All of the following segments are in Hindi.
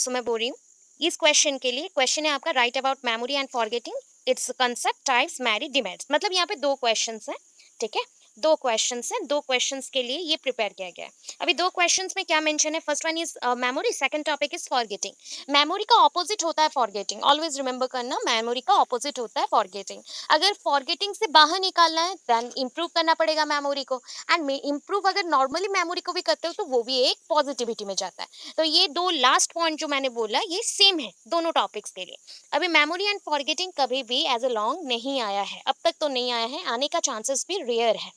सो मैं बोल रही हूँ इस क्वेश्चन के लिए, क्वेश्चन है आपका write about memory and forgetting its concept types merit demerits. मतलब यहाँ पे दो क्वेश्चंस हैं, ठीक है, दो क्वेश्चंस हैं, दो क्वेश्चंस के लिए ये प्रिपेयर किया गया है। अभी दो क्वेश्चंस में क्या मेंशन है, first one is memory, second topic is forgetting. Memory का ऑपोजिट होता है फॉरगेटिंग, ऑलवेज रिमेंबर करना, मेमोरी का ऑपोजिट होता है फॉरगेटिंग। अगर फॉरगेटिंग से बाहर निकालना है देन इंप्रूव करना पड़ेगा मेमोरी को, एंड इंप्रूव अगर नॉर्मली मेमोरी को भी करते हो तो वो भी एक पॉजिटिविटी में जाता है। तो ये दो लास्ट पॉइंट जो मैंने बोला ये सेम है दोनों टॉपिक्स के लिए। अभी मेमोरी एंड फॉरगेटिंग कभी भी एज अ लॉन्ग नहीं आया है, अब तक तो नहीं आया है, आने का चांसेस भी रेयर है,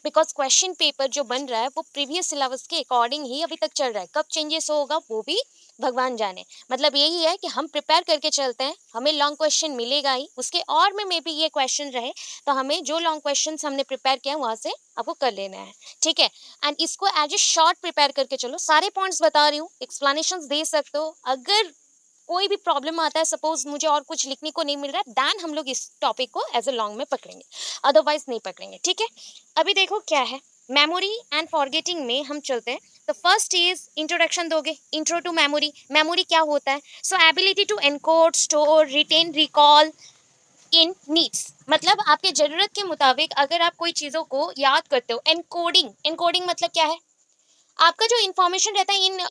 बिकॉज क्वेश्चन पेपर जो बन रहा है वो प्रीवियस सिलेबस के अकॉर्डिंग ही अभी तक चल रहा है। कब चेंजेस होगा वो भी भगवान जाने। मतलब यही है कि हम प्रिपेयर करके चलते हैं, हमें लॉन्ग क्वेश्चन मिलेगा ही, उसके और में मे बी ये क्वेश्चन रहे, तो हमें जो लॉन्ग क्वेश्चन हमने प्रिपेयर किया वहां से आपको कर लेना है, ठीक है। एंड इसको एज ए शॉर्ट प्रिपेयर करके चलो, सारे पॉइंट्स बता रही हूँ, एक्सप्लेनेशन दे सकते हो। अगर कोई भी प्रॉब्लम आता है, सपोज मुझे और कुछ लिखने को नहीं मिल रहा है, देन हम लोग इस टॉपिक को एज ए लॉन्ग में पकड़ेंगे, अदरवाइज नहीं पकड़ेंगे, ठीक है। अभी देखो क्या है, मेमोरी एंड फॉरगेटिंग में हम चलते हैं। तो फर्स्ट इज इंट्रोडक्शन दोगे, इंट्रो टू मेमोरी। मेमोरी क्या होता है? So ability to encode, store, retain, recall in needs. मतलब आपके जरूरत के मुताबिक अगर आप कोई चीजों को याद करते हो। एनकोडिंग, एनकोडिंग मतलब क्या है? आपका जो इंफॉर्मेशन रहता है इन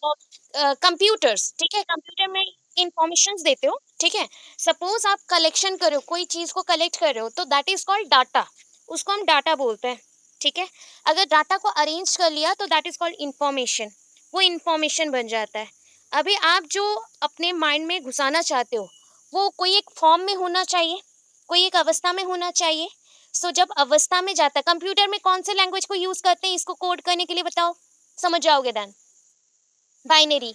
कंप्यूटर्स, ठीक है, कंप्यूटर में इंफॉर्मेशन देते हो, ठीक है। सपोज आप कलेक्शन कर रहे हो, कोई चीज को कलेक्ट कर रहे हो, तो दैट इज कॉल्ड डाटा, उसको हम डाटा बोलते हैं, ठीक है। अगर डाटा को अरेंज कर लिया तो दैट इज कॉल्ड इंफॉर्मेशन, वो इंफॉर्मेशन बन जाता है। अभी आप जो अपने माइंड में घुसाना चाहते हो वो कोई एक फॉर्म में होना चाहिए, कोई एक अवस्था में होना चाहिए। सो जब अवस्था में जाता है, कंप्यूटर में कौन से लैंग्वेज को यूज करते हैं इसको कोड करने के लिए, बताओ, समझ जाओगे then. Binary,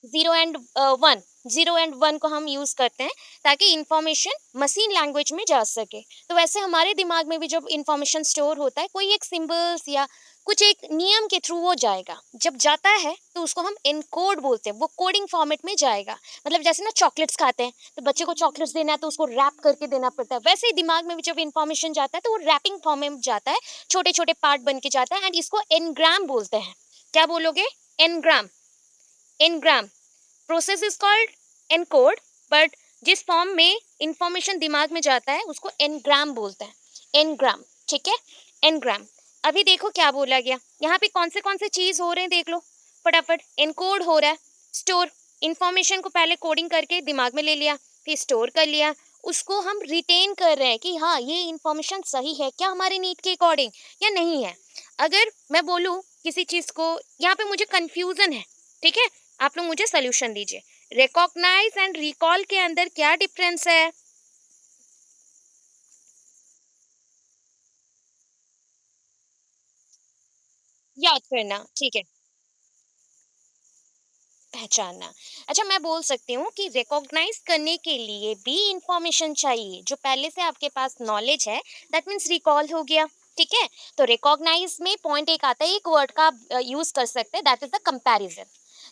zero and one, zero and one को हम यूज करते हैं ताकि इंफॉर्मेशन मशीन लैंग्वेज में जा सके। तो वैसे हमारे दिमाग में भी जब इंफॉर्मेशन स्टोर होता है कोई एक सिंबल्स या कुछ एक नियम के थ्रू वो जाएगा, जब जाता है तो उसको हम एनकोड बोलते हैं, वो कोडिंग फॉर्मेट में जाएगा। मतलब जैसे ना चॉकलेट्स खाते हैं तो बच्चे को चॉकलेट्स देना है तो उसको रैप करके देना पड़ता है, वैसे ही दिमाग में भी जब इंफॉर्मेशन जाता है तो वो रैपिंग फॉर्म में जाता है, छोटे छोटे पार्ट बन के जाता है, एंड इसको एनग्राम बोलते हैं। क्या बोलोगे? Engram, engram. Process is called encode, but जिस फॉर्म में इंफॉर्मेशन दिमाग में जाता है उसको एनग्राम बोलते हैं, एनग्राम, ठीक है, एनग्राम। अभी देखो क्या बोला गया यहाँ पे, कौन से चीज हो रहे हैं देख लो फटाफट। एनकोड हो रहा है, स्टोर, इंफॉर्मेशन को पहले कोडिंग करके दिमाग में ले लिया, फिर स्टोर कर लिया, उसको हम रिटेन कर रहे हैं कि हाँ ये इंफॉर्मेशन सही है क्या हमारे नीड के अकॉर्डिंग या नहीं है। अगर मैं बोलूँ किसी चीज को, यहाँ पे मुझे कंफ्यूजन है, ठीक है, आप लोग मुझे सोल्यूशन दीजिए। रिकॉग्नाइज एंड रिकॉल के अंदर क्या डिफरेंस है? याद करना, ठीक है, पहचानना। अच्छा मैं बोल सकती हूँ कि रिकॉग्नाइज करने के लिए भी इंफॉर्मेशन चाहिए, जो पहले से आपके पास नॉलेज है, दैट मीन्स रिकॉल हो गया, ठीक है। तो रिकॉग्नाइज में पॉइंट एक आता है, एक वर्ड का यूज कर सकते हैं, that is the comparison,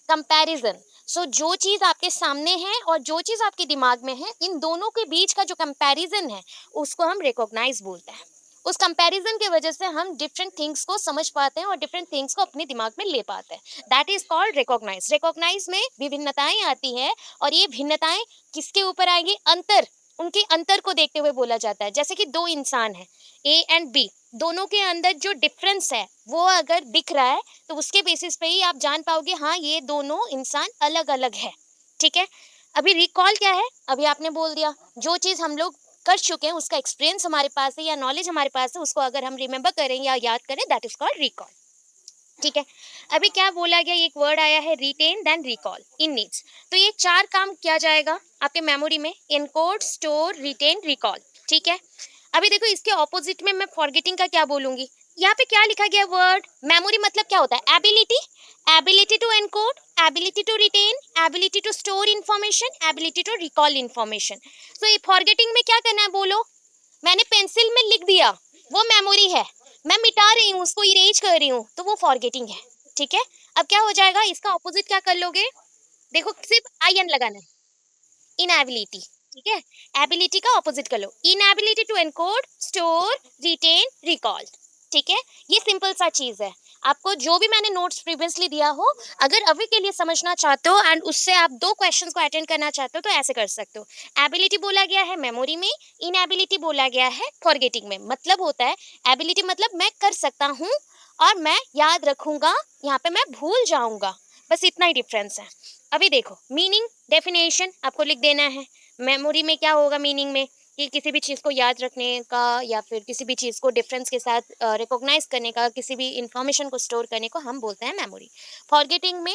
comparison. So जो चीज आपके सामने है और जो चीज आपके दिमाग में है, इन दोनों के बीच का जो कंपैरिजन है उसको हम रिकॉग्नाइज बोलते हैं। उस कंपैरिजन की वजह से हम डिफरेंट थिंग्स को समझ पाते हैं और डिफरेंट थिंग्स को अपने दिमाग में ले पाते हैं, that is called recognise. Recognise में विभिन्नताएं आती हैं, और ये भिन्नताएं किसके ऊपर आएंगी? अंतर, उनके अंतर को देखते हुए बोला जाता है। जैसे कि दो इंसान है, ए एंड बी, दोनों के अंदर जो डिफरेंस है वो अगर दिख रहा है तो उसके बेसिस पे ही आप जान पाओगे हाँ ये दोनों इंसान अलग अलग है, ठीक है। अभी रिकॉल क्या है? अभी आपने बोल दिया, जो चीज हम लोग कर चुके हैं उसका एक्सपीरियंस हमारे पास है या नॉलेज हमारे पास है, उसको अगर हम रिमेम्बर करें या याद करें, दैट इज कॉल्ड रिकॉल, ठीक है। अभी क्या बोला गया, एक वर्ड आया है retain then recall in needs. तो ये चार काम किया जाएगा आपके मेमोरी में, इनकोड, स्टोर, रिटेन, रिकॉल, ठीक है। अभी देखो इसके ऑपोजिट में मैं फॉरगेटिंग का क्या बोलूंगी। यहाँ पे क्या लिखा गया वर्ड? मेमोरी मतलब क्या होता है? Ability, ability to encode, ability to retain, ability to store information, ability to recall information. तो ये फॉरगेटिंग में क्या करना है बोलो? मैंने पेंसिल में लिख दिया, वो मेमोरी है, मैं मिटा रही हूँ उसको, इरेज कर रही हूँ, तो वो फॉरगेटिंग है, ठीक है। अब क्या हो जाएगा, इसका ऑपोजिट क्या कर लोगे? देखो सिर्फ आई एन लगाना है, इनएबिलिटी, ठीक है। एबिलिटी का ऑपोजिट कर लो, inability to encode, store, retain, recall, ठीक है। ये सिंपल सा चीज है। आपको जो भी मैंने नोट्स प्रीवियसली दिया हो, अगर अभी के लिए समझना चाहते हो एंड उससे आप 2 क्वेश्चंस को अटेंड करना चाहते हो तो ऐसे कर सकते हो। एबिलिटी बोला गया है मेमोरी में, इनएबिलिटी बोला गया है फॉरगेटिंग में। मतलब होता है एबिलिटी मतलब मैं कर सकता हूँ और मैं याद रखूंगा, यहाँ पे मैं भूल जाऊंगा। बस इतना ही डिफरेंस है। अभी देखो मीनिंग डेफिनेशन आपको लिख देना है। मेमोरी में क्या होगा मीनिंग में, कि किसी भी चीज़ को याद रखने का या फिर किसी भी चीज़ को डिफरेंस के साथ रिकॉग्नाइज करने का, किसी भी इंफॉर्मेशन को स्टोर करने को हम बोलते हैं मेमोरी। फॉरगेटिंग में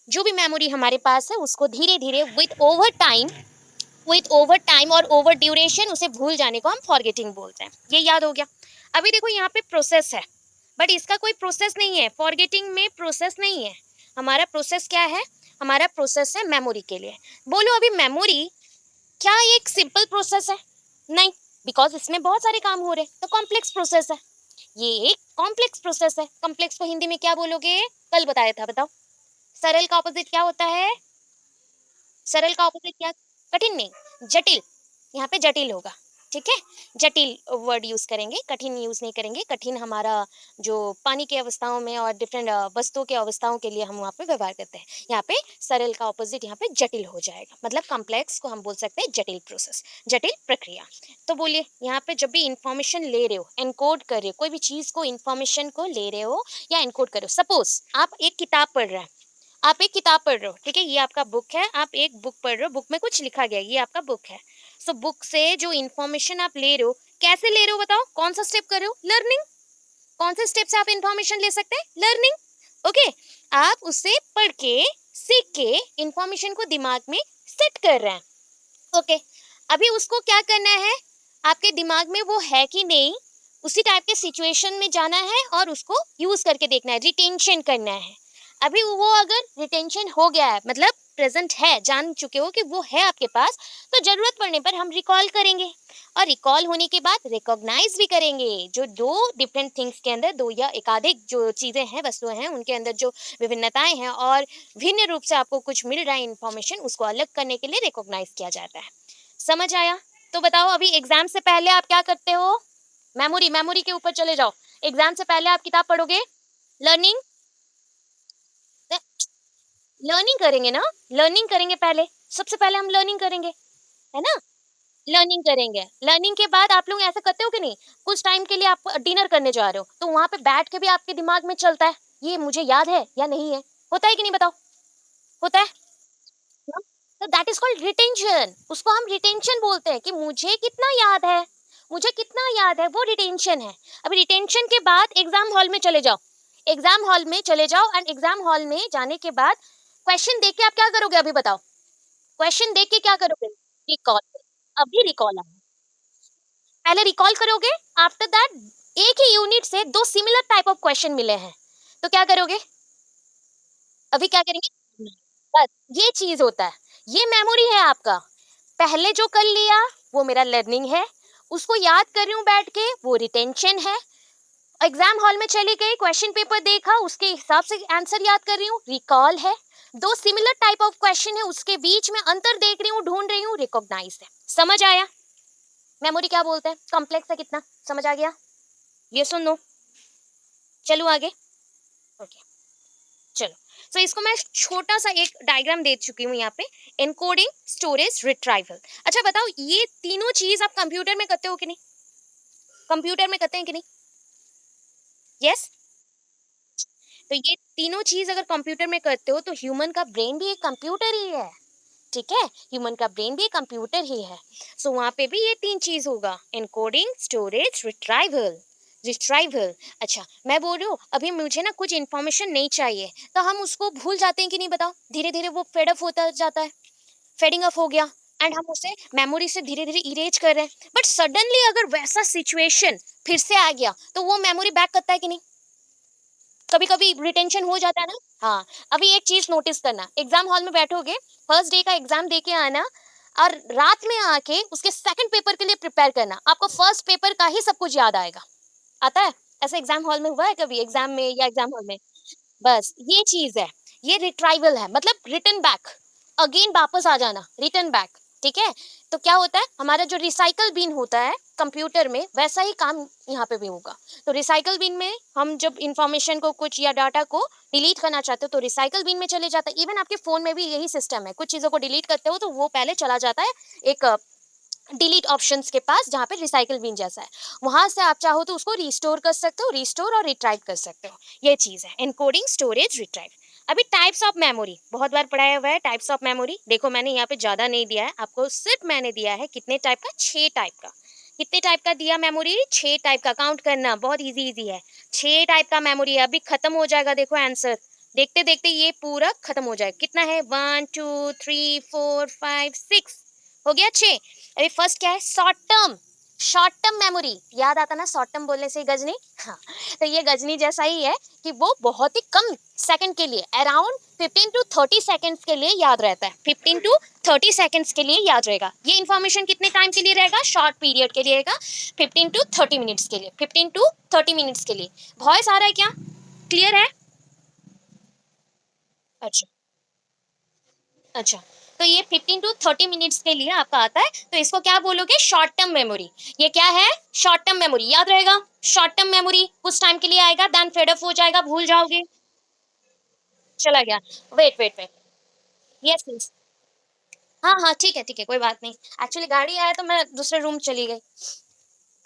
जो भी मेमोरी हमारे पास है उसको धीरे धीरे विथ ओवर टाइम और ओवर ड्यूरेशन उसे भूल जाने को हम फॉरगेटिंग बोलते हैं। ये याद हो गया। अभी देखो यहाँ पे प्रोसेस है, बट इसका कोई प्रोसेस नहीं है। फॉरगेटिंग में प्रोसेस नहीं है। हमारा प्रोसेस क्या है, हमारा प्रोसेस है मेमोरी के लिए। बोलो अभी मेमोरी क्या एक सिंपल प्रोसेस है? नहीं, बिकॉज इसमें बहुत सारे काम हो रहे हैं, तो कॉम्प्लेक्स प्रोसेस है। ये एक कॉम्प्लेक्स प्रोसेस है। कॉम्प्लेक्स को हिंदी में क्या बोलोगे? कल बताया था, बताओ। सरल का ऑपोजिट क्या होता है? सरल का ऑपोजिट क्या? कठिन नहीं, जटिल। यहाँ पे जटिल होगा। ठीक है, जटिल वर्ड यूज करेंगे, कठिन यूज नहीं करेंगे। कठिन हमारा जो पानी की अवस्थाओं में और डिफरेंट वस्तुओं के अवस्थाओं के लिए हम वहाँ पे व्यवहार करते हैं। यहाँ पे सरल का ऑपोजिट यहाँ पे जटिल हो जाएगा। मतलब कॉम्प्लेक्स को हम बोल सकते हैं जटिल प्रोसेस, जटिल प्रक्रिया। तो बोलिए यहाँ पे जब भी इंफॉर्मेशन ले रहे हो, एनकोड कर रहे हो, कोई भी चीज को इंफॉर्मेशन को ले रहे हो या एनकोड कर रहे हो। सपोज आप एक किताब पढ़ रहे हैं, आप एक किताब पढ़ रहे हो, ठीक है, ये आपका बुक है। आप एक बुक पढ़ रहे हो, बुक में कुछ लिखा गया है, ये आपका बुक है। सो बुक से जो इन्फॉर्मेशन आप ले रहे हो, कैसे ले रहे हो बताओ? कौन सा स्टेप कर रहे हो? लर्निंग। कौन से स्टेप से आप इन्फॉर्मेशन ले सकते हैं? लर्निंग। ओके, आप उससे पढ़ के सीख के इन्फॉर्मेशन को दिमाग में सेट कर रहे हैं। ओके, अभी उसको क्या करना है, आपके दिमाग में वो है कि नहीं, उसी टाइप के सिचुएशन में जाना है और उसको यूज करके देखना है, रिटेंशन करना है। अभी वो अगर रिटेंशन हो गया है, मतलब प्रेजेंट है, जान चुके हो कि वो है आपके पास, तो जरूरत पड़ने पर हम रिकॉल करेंगे। और रिकॉल होने के बाद रिकॉग्नाइज भी करेंगे। जो दो डिफरेंट थिंग्स के अंदर, दो या एकाधिक जो चीजें हैं, वस्तुएं हैं, उनके अंदर जो विभिन्नताएं हैं और भिन्न रूप से आपको कुछ मिल रहा है इन्फॉर्मेशन, उसको अलग करने के लिए रिकॉग्नाइज किया जाता है। समझ आया? तो बताओ अभी एग्जाम से पहले आप क्या करते हो? मेमोरी, मेमोरी के ऊपर चले जाओ। एग्जाम से पहले आप किताब पढ़ोगे, लर्निंग, लर्निंग करेंगे ना, लर्निंग करेंगे पहले। सबसे पहले हम लर्निंग करेंगे, है ना? लर्निंग करेंगे। लर्निंग के बाद आप लोग ऐसा करते हो कि नहीं, कुछ टाइम के लिए आप डिनर करने जा रहे हो तो वहां पे बैठ के भी आपके दिमाग में चलता है, ये मुझे याद है या नहीं है। होता है कि नहीं बताओ? होता है ना? तो दैट इज कॉल्ड रिटेंशन। उसको हम रिटेंशन बोलते हैं कि मुझे कितना याद है, मुझे कितना याद है, वो रिटेंशन है। अभी रिटेंशन के बाद एग्जाम हॉल में चले जाओ। एग्जाम हॉल में चले जाओ एंड एग्जाम हॉल में जाने के बाद क्वेश्चन देख के आप क्या करोगे? अभी बताओ, क्वेश्चन देख के क्या करोगे? रिकॉल। अभी रिकॉल आया, पहले रिकॉल करोगे। आफ्टर दैट एक ही यूनिट से दो सिमिलर टाइप ऑफ क्वेश्चन मिले हैं, तो क्या करोगे? अभी क्या करेंगे? बस ये चीज होता है, ये मेमोरी है आपका। पहले जो कर लिया वो मेरा लर्निंग है, उसको याद कर रही हूँ बैठ के, वो रिटेंशन है। एग्जाम हॉल में चली गई, क्वेश्चन पेपर देखा, उसके हिसाब से आंसर याद कर रही हूँ, रिकॉल है। दो सिमिलर टाइप ऑफ क्वेश्चन है, उसके बीच में अंतर देख रही हूँ, ढूंढ रही हूँ, रिकॉग्नाइज है। समझ आया? मेमोरी क्या बोलते हैं, कॉम्प्लेक्स है कितना, समझ आ गया? ये सुनो, चलो आगे। ओके, चलो। सो इसको मैं छोटा सा एक डायग्राम दे चुकी हूँ यहाँ पे, एनकोडिंग, स्टोरेज, रिट्राइवल। अच्छा बताओ, ये तीनों चीज आप कंप्यूटर में करते हो कि नहीं? कंप्यूटर में करते हैं कि नहीं? यस। तो ये तीनों चीज अगर कंप्यूटर में करते हो तो ह्यूमन का ब्रेन भी एक कंप्यूटर ही है। ठीक है, ह्यूमन का ब्रेन भी एक कंप्यूटर ही है। सो वहां पे भी ये तीन चीज होगा, एनकोडिंग, स्टोरेज, रिट्राइवल। रिट्राइवल। अच्छा मैं बोल रही हूँ अभी मुझे ना कुछ इन्फॉर्मेशन नहीं चाहिए, तो हम उसको भूल जाते हैं कि नहीं बताओ? धीरे धीरे वो फेड अप होता जाता है, फेडिंग अप हो गया, एंड हम उसे मेमोरी से धीरे धीरे इरेज कर रहे हैं। बट सडनली अगर वैसा सिचुएशन फिर से आ गया तो वो मेमोरी बैक करता है कि नहीं? कभी कभी रिटेंशन हो जाता है ना। हाँ, अभी एक चीज नोटिस करना, एग्जाम हॉल में बैठोगे, फर्स्ट डे का एग्जाम दे के आना, और रात में आके उसके सेकंड पेपर के लिए प्रिपेयर करना, आपको फर्स्ट पेपर का ही सब कुछ याद आएगा। आता है? ऐसा एग्जाम हॉल में हुआ है कभी, एग्जाम में या एग्जाम हॉल में? बस ये चीज है, ये रिट्राइवल है, मतलब रिटर्न बैक, अगेन वापस आ जाना, रिटर्न बैक। ठीक है, तो क्या होता है, हमारा जो रिसाइकल बिन होता है, कंप्यूटर में, वैसा ही काम यहाँ पे भी होगा। तो रिसाइकल बिन में हम जब इंफॉर्मेशन को कुछ या डाटा को डिलीट करना चाहते हो तो रिसाइकल बिन में चले जाता है। इवन आपके फोन में भी यही सिस्टम है, कुछ चीजों को डिलीट करते हो तो वो पहले चला जाता है एक डिलीट ऑप्शंस के पास, जहाँ पे रिसाइकल बिन जैसा है। वहां से आप चाहो तो उसको रिस्टोर कर सकते हो, रिस्टोर और रिट्राइव कर सकते हो। ये चीज है एनकोडिंग, स्टोरेज, रिट्राइव। अभी टाइप्स ऑफ मेमोरी बहुत बार पढ़ाया हुआ है। टाइप्स ऑफ मेमोरी देखो, मैंने यहाँ पे ज्यादा नहीं दिया है आपको, सिर्फ मैंने दिया है कितने टाइप का, 6 टाइप का। कितने टाइप का दिया मेमोरी? 6 टाइप का। काउंट करना बहुत इजी इजी है। 6 टाइप का मेमोरी है। अभी खत्म हो जाएगा, देखो आंसर देखते देखते ये पूरा खत्म हो जाएगा। कितना है? 1 2 3 4 5 6 हो गया 6। अभी फर्स्ट क्या है? Short term. Short term memory याद आता ना, शॉर्ट टर्म बोलने से ही गजनी। हाँ, तो ये गजनी जैसा ही है कि वो बहुत ही कम सेकंड के लिए, अराउंड 15 to 30 सेकंड्स के लिए याद रहता है। 15 to 30 सेकंड्स के लिए याद रहेगा। ये इन्फॉर्मेशन कितने टाइम के लिए रहेगा? शॉर्ट पीरियड के लिए रहेगा। 15 to 30 मिनट्स के लिए, 15 to 30 मिनट्स के लिए। वॉइस आ रहा है क्या? क्लियर है? अच्छा। अच्छा, तो ये 15 to 30 मिनट्स के लिए आपका आता है, तो इसको क्या बोलोगे? Short term memory. ये क्या है? Short term memory. याद रहेगा, शॉर्ट टर्म मेमोरी कुछ टाइम के लिए आएगा, देन फेड अप हो जाएगा, भूल जाओगे, चला गया। Wait wait wait. Yes yes. हाँ हाँ, ठीक है, कोई बात नहीं। एक्चुअली गाड़ी आया तो मैं दूसरे रूम चली गई,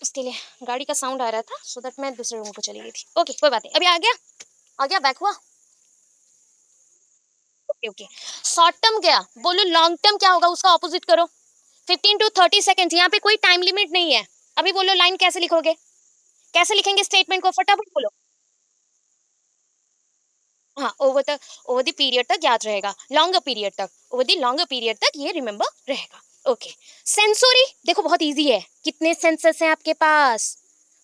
इसके लिए। गाड़ी का साउंड आ रहा था, सो दैट मैं दूसरे रूम को चली गई थी। ओके, कोई बात नहीं। अभी आ गया? आ गया? बैक हुआ? Okay okay. शॉर्ट टर्म गया, बोलो लॉन्ग टर्म क्या होगा, उसका ऑपोजिट करो। 15 to 30 सेकेंड, यहाँ पे कोई टाइम लिमिट नहीं है। अभी बोलो लाइन कैसे लिखोगे? कैसे लिखेंगे स्टेटमेंट को? फटाफट बोलो। हाँ, ओवर द पीरियड तक याद रहेगा, लॉन्गर पीरियड तक, ओवर द लॉन्गर पीरियड तक ये रिमेम्बर रहेगा। ओके। सेंसोरी देखो बहुत इजी है। कितने सेंसर्स हैं आपके पास?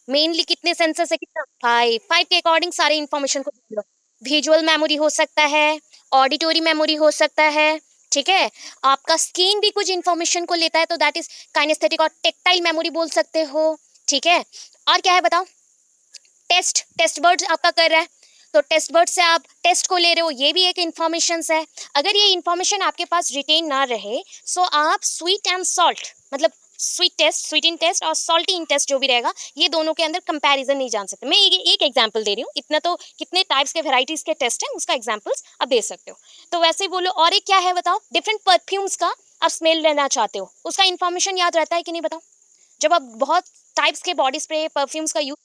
मेनली कितने सेंसर्स है? कितना? 5। 5 के अकॉर्डिंग सारे इंफॉर्मेशन को देख लो। विजुअल मेमोरी हो सकता है, ऑडिटोरी मेमोरी हो सकता है, ठीक है। आपका स्किन भी कुछ इंफॉर्मेशन को लेता है, तो दैट इज काइनेस्थेटिक और टेक्टाइल मेमोरी बोल सकते हो, ठीक है। और क्या है बताओ? टेस्ट, टेस्ट बर्ड्स आपका कर रहा है, तो टेस्ट बर्ड से आप टेस्ट को ले रहे हो, ये भी एक इंफॉर्मेशन है। अगर ये इंफॉर्मेशन आपके पास रिटेन ना रहे, सो आप स्वीट एंड सॉल्ट, मतलब sweet taste, sweet in taste और सॉल्टी इन टेस्ट जो भी रहेगा, ये दोनों के अंदर कंपैरिजन नहीं जान सकते। मैं एक एग्जांपल दे रही हूँ, इतना तो कितने टाइप्स के वेराइटीज के टेस्ट हैं उसका एग्जांपल्स आप दे सकते हो। तो वैसे ही बोलो। और एक क्या है बताओ? डिफरेंट परफ्यूम्स का आप स्मेल लेना चाहते हो, उसका इंफॉर्मेशन याद रहता है कि नहीं बताओ? जब आप बहुत टाइप्स के बॉडी स्प्रे परफ्यूम्स का यूज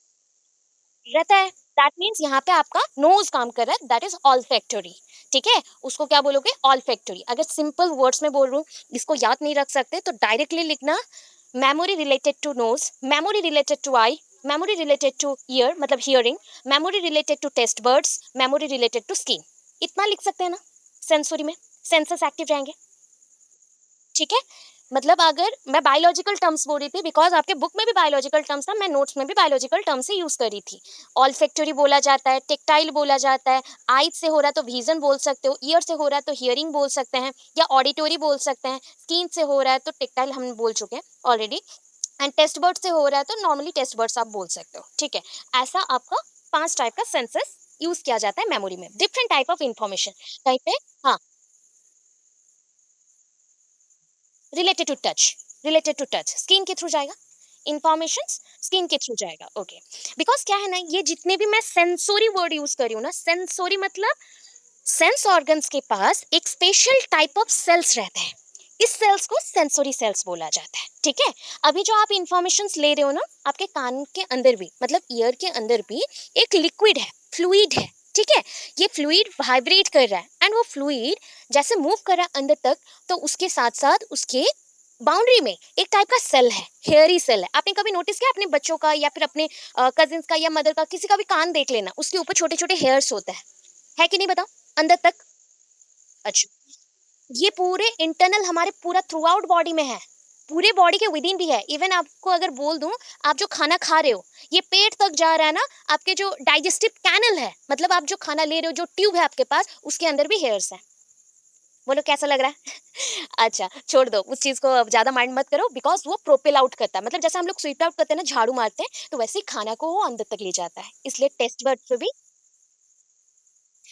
रहता है, दैट मीन्स यहाँ पे आपका नोज काम कर रहा है, दैट इज ऑल्फैक्टरी, ठीक है। उसको क्या बोलोगे? ऑल्फैक्टरी। अगर सिंपल वर्ड्स में बोल रहा हूँ, इसको याद नहीं रख सकते, तो डायरेक्टली लिखना memory related to nose, memory related to eye, memory related to ear मतलब hearing, memory related to taste buds, memory related to skin. इतना लिख सकते हैं ना सेंसरी में, सेंसस एक्टिव रहेंगे, ठीक है। मतलब अगर मैं बायोलॉजिकल टर्म्स बोल रही थी, बिकॉज आपके बुक में भी बायोलॉजिकल टर्म्स था, मैं नोट्स में भी बायोलॉजिकल टर्म्स ही यूज करी थी। ऑल्फैक्टरी बोला जाता है, टेक्टाइल बोला जाता है, आइज से हो रहा है तो विजन बोल सकते हो, ईयर से हो रहा है तो हियरिंग बोल सकते हैं, या ऑडिटोरी बोल सकते हैं, स्किन से हो रहा है तो टेक्टाइल हम बोल चुके हैं ऑलरेडी, एंड टेस्ट बर्ड से हो रहा है तो नॉर्मली टेस्ट बर्ड्स आप बोल सकते हो, ठीक है। ऐसा आपका 5 टाइप का सेंसस यूज किया जाता है मेमोरी में, डिफरेंट टाइप ऑफ इंफॉर्मेशन। कहीं पे हाँ, related to touch, related to touch skin के थ्रू जाएगा, इंफॉर्मेशन स्किन के थ्रू जाएगा। ओके, बिकॉज क्या है ना, ये जितने भी मैं सेंसोरी वर्ड यूज कर रही हूँ ना, सेंसोरी मतलब सेंस ऑर्गन्स के पास एक स्पेशल टाइप ऑफ सेल्स रहते हैं, इस सेल्स को सेंसोरी सेल्स बोला जाता है, ठीक है। अभी जो आप इंफॉर्मेशन ले रहे हो ना, आपके कान के अंदर भी मतलब ईयर के अंदर भी एक लिक्विड है, फ्लूइड है, ठीक है। ये फ्लूइड वाइब्रेट कर रहा है, एंड वो फ्लूइड जैसे मूव कर रहा है अंदर तक, तो उसके साथ साथ उसके बाउंड्री में एक टाइप का सेल है, हेयरी सेल है। आपने कभी नोटिस किया अपने बच्चों का या फिर अपने कजिन्स का या मदर का, किसी का भी कान देख लेना, उसके ऊपर छोटे छोटे हेयर्स होता है कि नहीं बताओ? अंदर तक। अच्छा, ये पूरे इंटरनल हमारे पूरा थ्रू आउट बॉडी में है, पूरे बॉडी के विद इन भी है। इवन आपको अगर बोल दूं, आप जो खाना खा रहे हो, ये पेट तक जा रहा है ना, आपके जो डाइजेस्टिव कैनल है, मतलब आप जो खाना ले रहे हो, जो ट्यूब है आपके पास, उसके अंदर भी हेयर्स है। बोलो कैसा लग रहा है? अच्छा, छोड़ दो उस चीज को, अब ज्यादा माइंड मत करो, बिकॉज वो प्रोपेल आउट करता है, मतलब जैसे हम लोग स्वीप आउट करते हैं ना, झाड़ू मारते हैं, तो वैसे ही खाना को वो अंदर तक ले जाता है, इसलिए टेस्ट बर्ड पे भी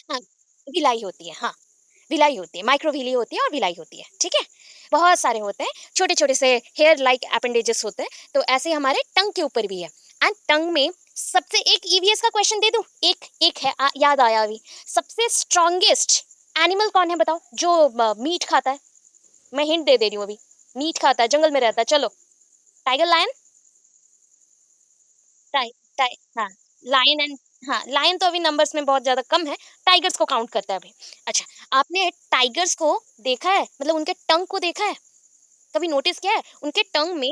हाँ, विलाई होती है, हाँ, विलाई होती है, माइक्रोविली होती है और विलाई होती है, ठीक है। बहुत सारे होते हैं, छोटे-छोटे से हेयर लाइक अपेंडेजेस होते हैं, तो ऐसे ही हमारे टंग के ऊपर भी है। एंड टंग में सबसे एक ईवीएस का क्वेश्चन दे दूँ? एक एक है याद आया अभी। सबसे स्ट्रॉन्गेस्ट एनिमल कौन है बताओ? जो मीट खाता है? मैं हिंट दे रही हूँ अभी। मीट खाता है, जंगल में रहता है, चलो। Tiger, lion? टाइ टाइ हाँ, लायन एंड हाँ, लायन तो अभी नंबर्स में बहुत ज़्यादा कम है, टाइगर्स को काउंट करता है अभी। अच्छा, आपने टाइगर्स को देखा है? मतलब उनके टंग को देखा है? कभी नोटिस किया है? उनके टंग में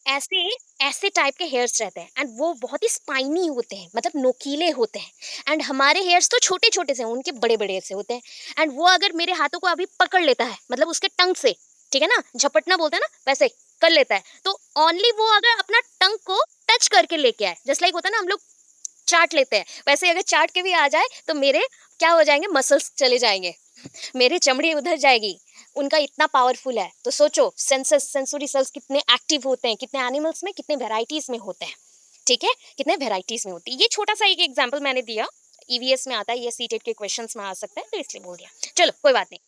ऐसे ऐसे टाइप के हेयर्स रहते हैं एंड वो बहुत ही स्पाइनी होते हैं, मतलब नोकीले होते हैं। एंड हमारे हेयर्स तो छोटे छोटे से हैं, उनके बड़े बड़े से होते हैं। एंड वो अगर मेरे हाथों को अभी पकड़ लेता है, मतलब उसके टंग से, ठीक है ना, झपटना बोलते हैं ना, वैसे कर लेता है, तो ओनली वो अगर अपना टंग को टच करके लेके आए, जस्ट लाइक होता है ना, हम लोग चाट लेते हैं, वैसे अगर चाट के भी आ जाए तो मेरे क्या हो जाएंगे, मसल्स चले जाएंगे, मेरी चमड़ी उधर जाएगी। उनका इतना पावरफुल है, तो सोचो सेंसस सेंसरी सेल्स कितने एक्टिव होते हैं, कितने एनिमल्स में, कितने वेराइटीज में होते हैं। ठीक है, कितने वेराइटीज में होती है। ये छोटा सा एक एग्जांपल मैंने दिया, ईवीएस में आता है, ये सीटेट के क्वेश्चंस में आ सकता है, तो इसलिए बोल दिया। चलो कोई बात नहीं।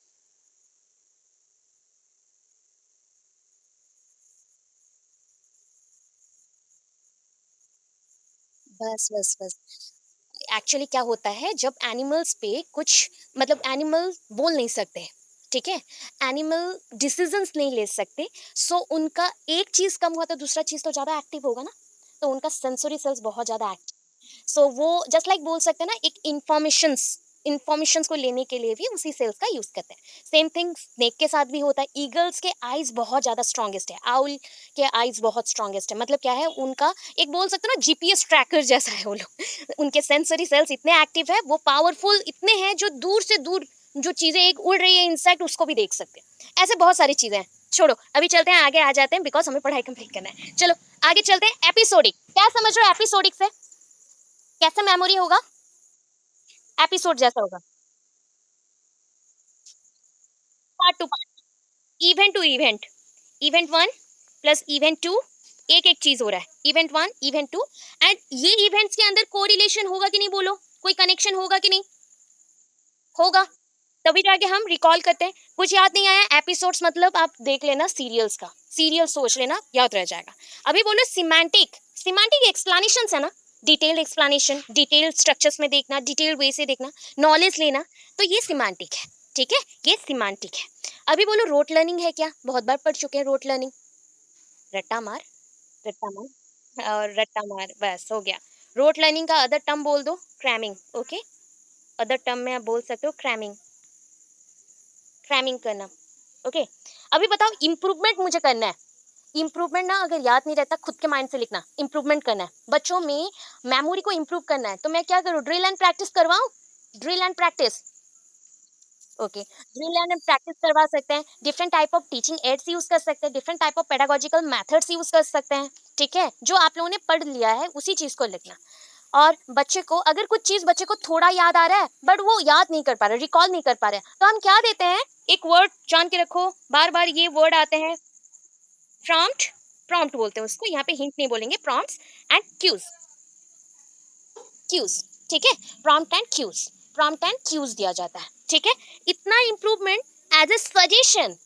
बस बस बस, एक्चुअली क्या होता है जब एनिमल्स पे कुछ, मतलब एनिमल बोल नहीं सकते, ठीक है, एनिमल डिसीजंस नहीं ले सकते, सो उनका एक चीज कम हुआ तो दूसरा चीज तो ज्यादा एक्टिव होगा ना, तो उनका सेंसरी सेल्स बहुत ज्यादा एक्टिव। सो वो जस्ट लाइक बोल सकते हैं ना, एक इंफॉर्मेशंस को लेने के लिए भी उसी सेल्स का यूज करते हैं। सेम थिंग स्नेक के साथ भी होता है। ईगल्स के आईज बहुत ज्यादा स्ट्रॉन्गेस्ट है, आउल के आईज बहुत स्ट्रॉन्गेस्ट है, मतलब क्या है उनका, एक बोल सकते हैं ना जीपीएस ट्रैकर जैसा है वो लोग। उनके सेंसरी सेल्स इतने एक्टिव है, वो पावरफुल इतने हैं, जो दूर से दूर जो चीजें एक उड़ रही है इंसेक्ट, उसको भी देख सकते हैं। ऐसे बहुत सारी चीजें हैं। छोड़ो, अभी चलते हैं आगे, आ जाते हैं, बिकॉज हमें पढ़ाई कंप्लीट करना है। चलो आगे चलते हैं। एपिसोडिक, क्या समझ रहे हो एपिसोडिक से? कैसे मेमोरी होगा? एपिसोड जैसा होगा, part to part, event to event, event one plus event two, एक एक चीज हो रहा है, event one event two. And ये इवेंट्स के अंदर कोरिलेशन होगा कि नहीं, बोलो, कोई कनेक्शन होगा कि नहीं? होगा, तभी जाके हम रिकॉल करते हैं। कुछ याद नहीं आया, एपिसोड्स मतलब आप देख लेना सीरियल्स का, सीरियल सोच लेना, याद रह जाएगा। अभी बोलो सिमेंटिक, सिमेंटिक एक्सप्लेनेशन है ना, डिटेल्ड एक्सप्लेनेशन, डिटेल्ड स्ट्रक्चर्स में देखना, डिटेल्ड वे से देखना, नॉलेज लेना, तो ये सिमेंटिक है। ठीक है, ये सिमेंटिक है। अभी बोलो रोट लर्निंग है क्या? बहुत बार पढ़ चुके हैं रोट लर्निंग, रट्टा मार, रट्टा मार और रट्टा मार, बस हो गया। रोट लर्निंग का अदर टर्म बोल दो, क्रैमिंग। ओके, अदर टर्म में आप बोल सकते हो क्रैमिंग, क्रैमिंग करना। ओके, अभी बताओ इम्प्रूवमेंट मुझे करना है। इम्प्रूवमेंट ना अगर याद नहीं रहता, खुद के माइंड से लिखना, इम्प्रूवमेंट करना है बच्चों में, मेमोरी को इम्प्रूव करना है, तो मैं क्या करूँ, ड्रिल एंड प्रैक्टिस करवाऊँ, drill and practice. Okay, drill and practice करवा सकते हैं, different type of teaching aids use कर सकते हैं, different type of pedagogical methods use कर सकते हैं। ठीक है, जो आप लोगों ने पढ़ लिया है उसी चीज को लिखना। और बच्चे को अगर कुछ चीज बच्चे को थोड़ा याद आ रहा है बट वो याद नहीं कर पा रहा, रिकॉल नहीं कर पा रहे, तो हम क्या देते हैं, एक वर्ड जान के रखो, बार बार ये वर्ड आते हैं, प्रॉम्प्ट, प्रॉम्प्ट बोलते हैं उसको, यहाँ पे हिंट नहीं बोलेंगे, प्रॉम्प्ट्स एंड क्यूज, क्यूज। ठीक है, prompt and cues, prompt and cues दिया जाता है। ठीक है, इतना improvement as a suggestion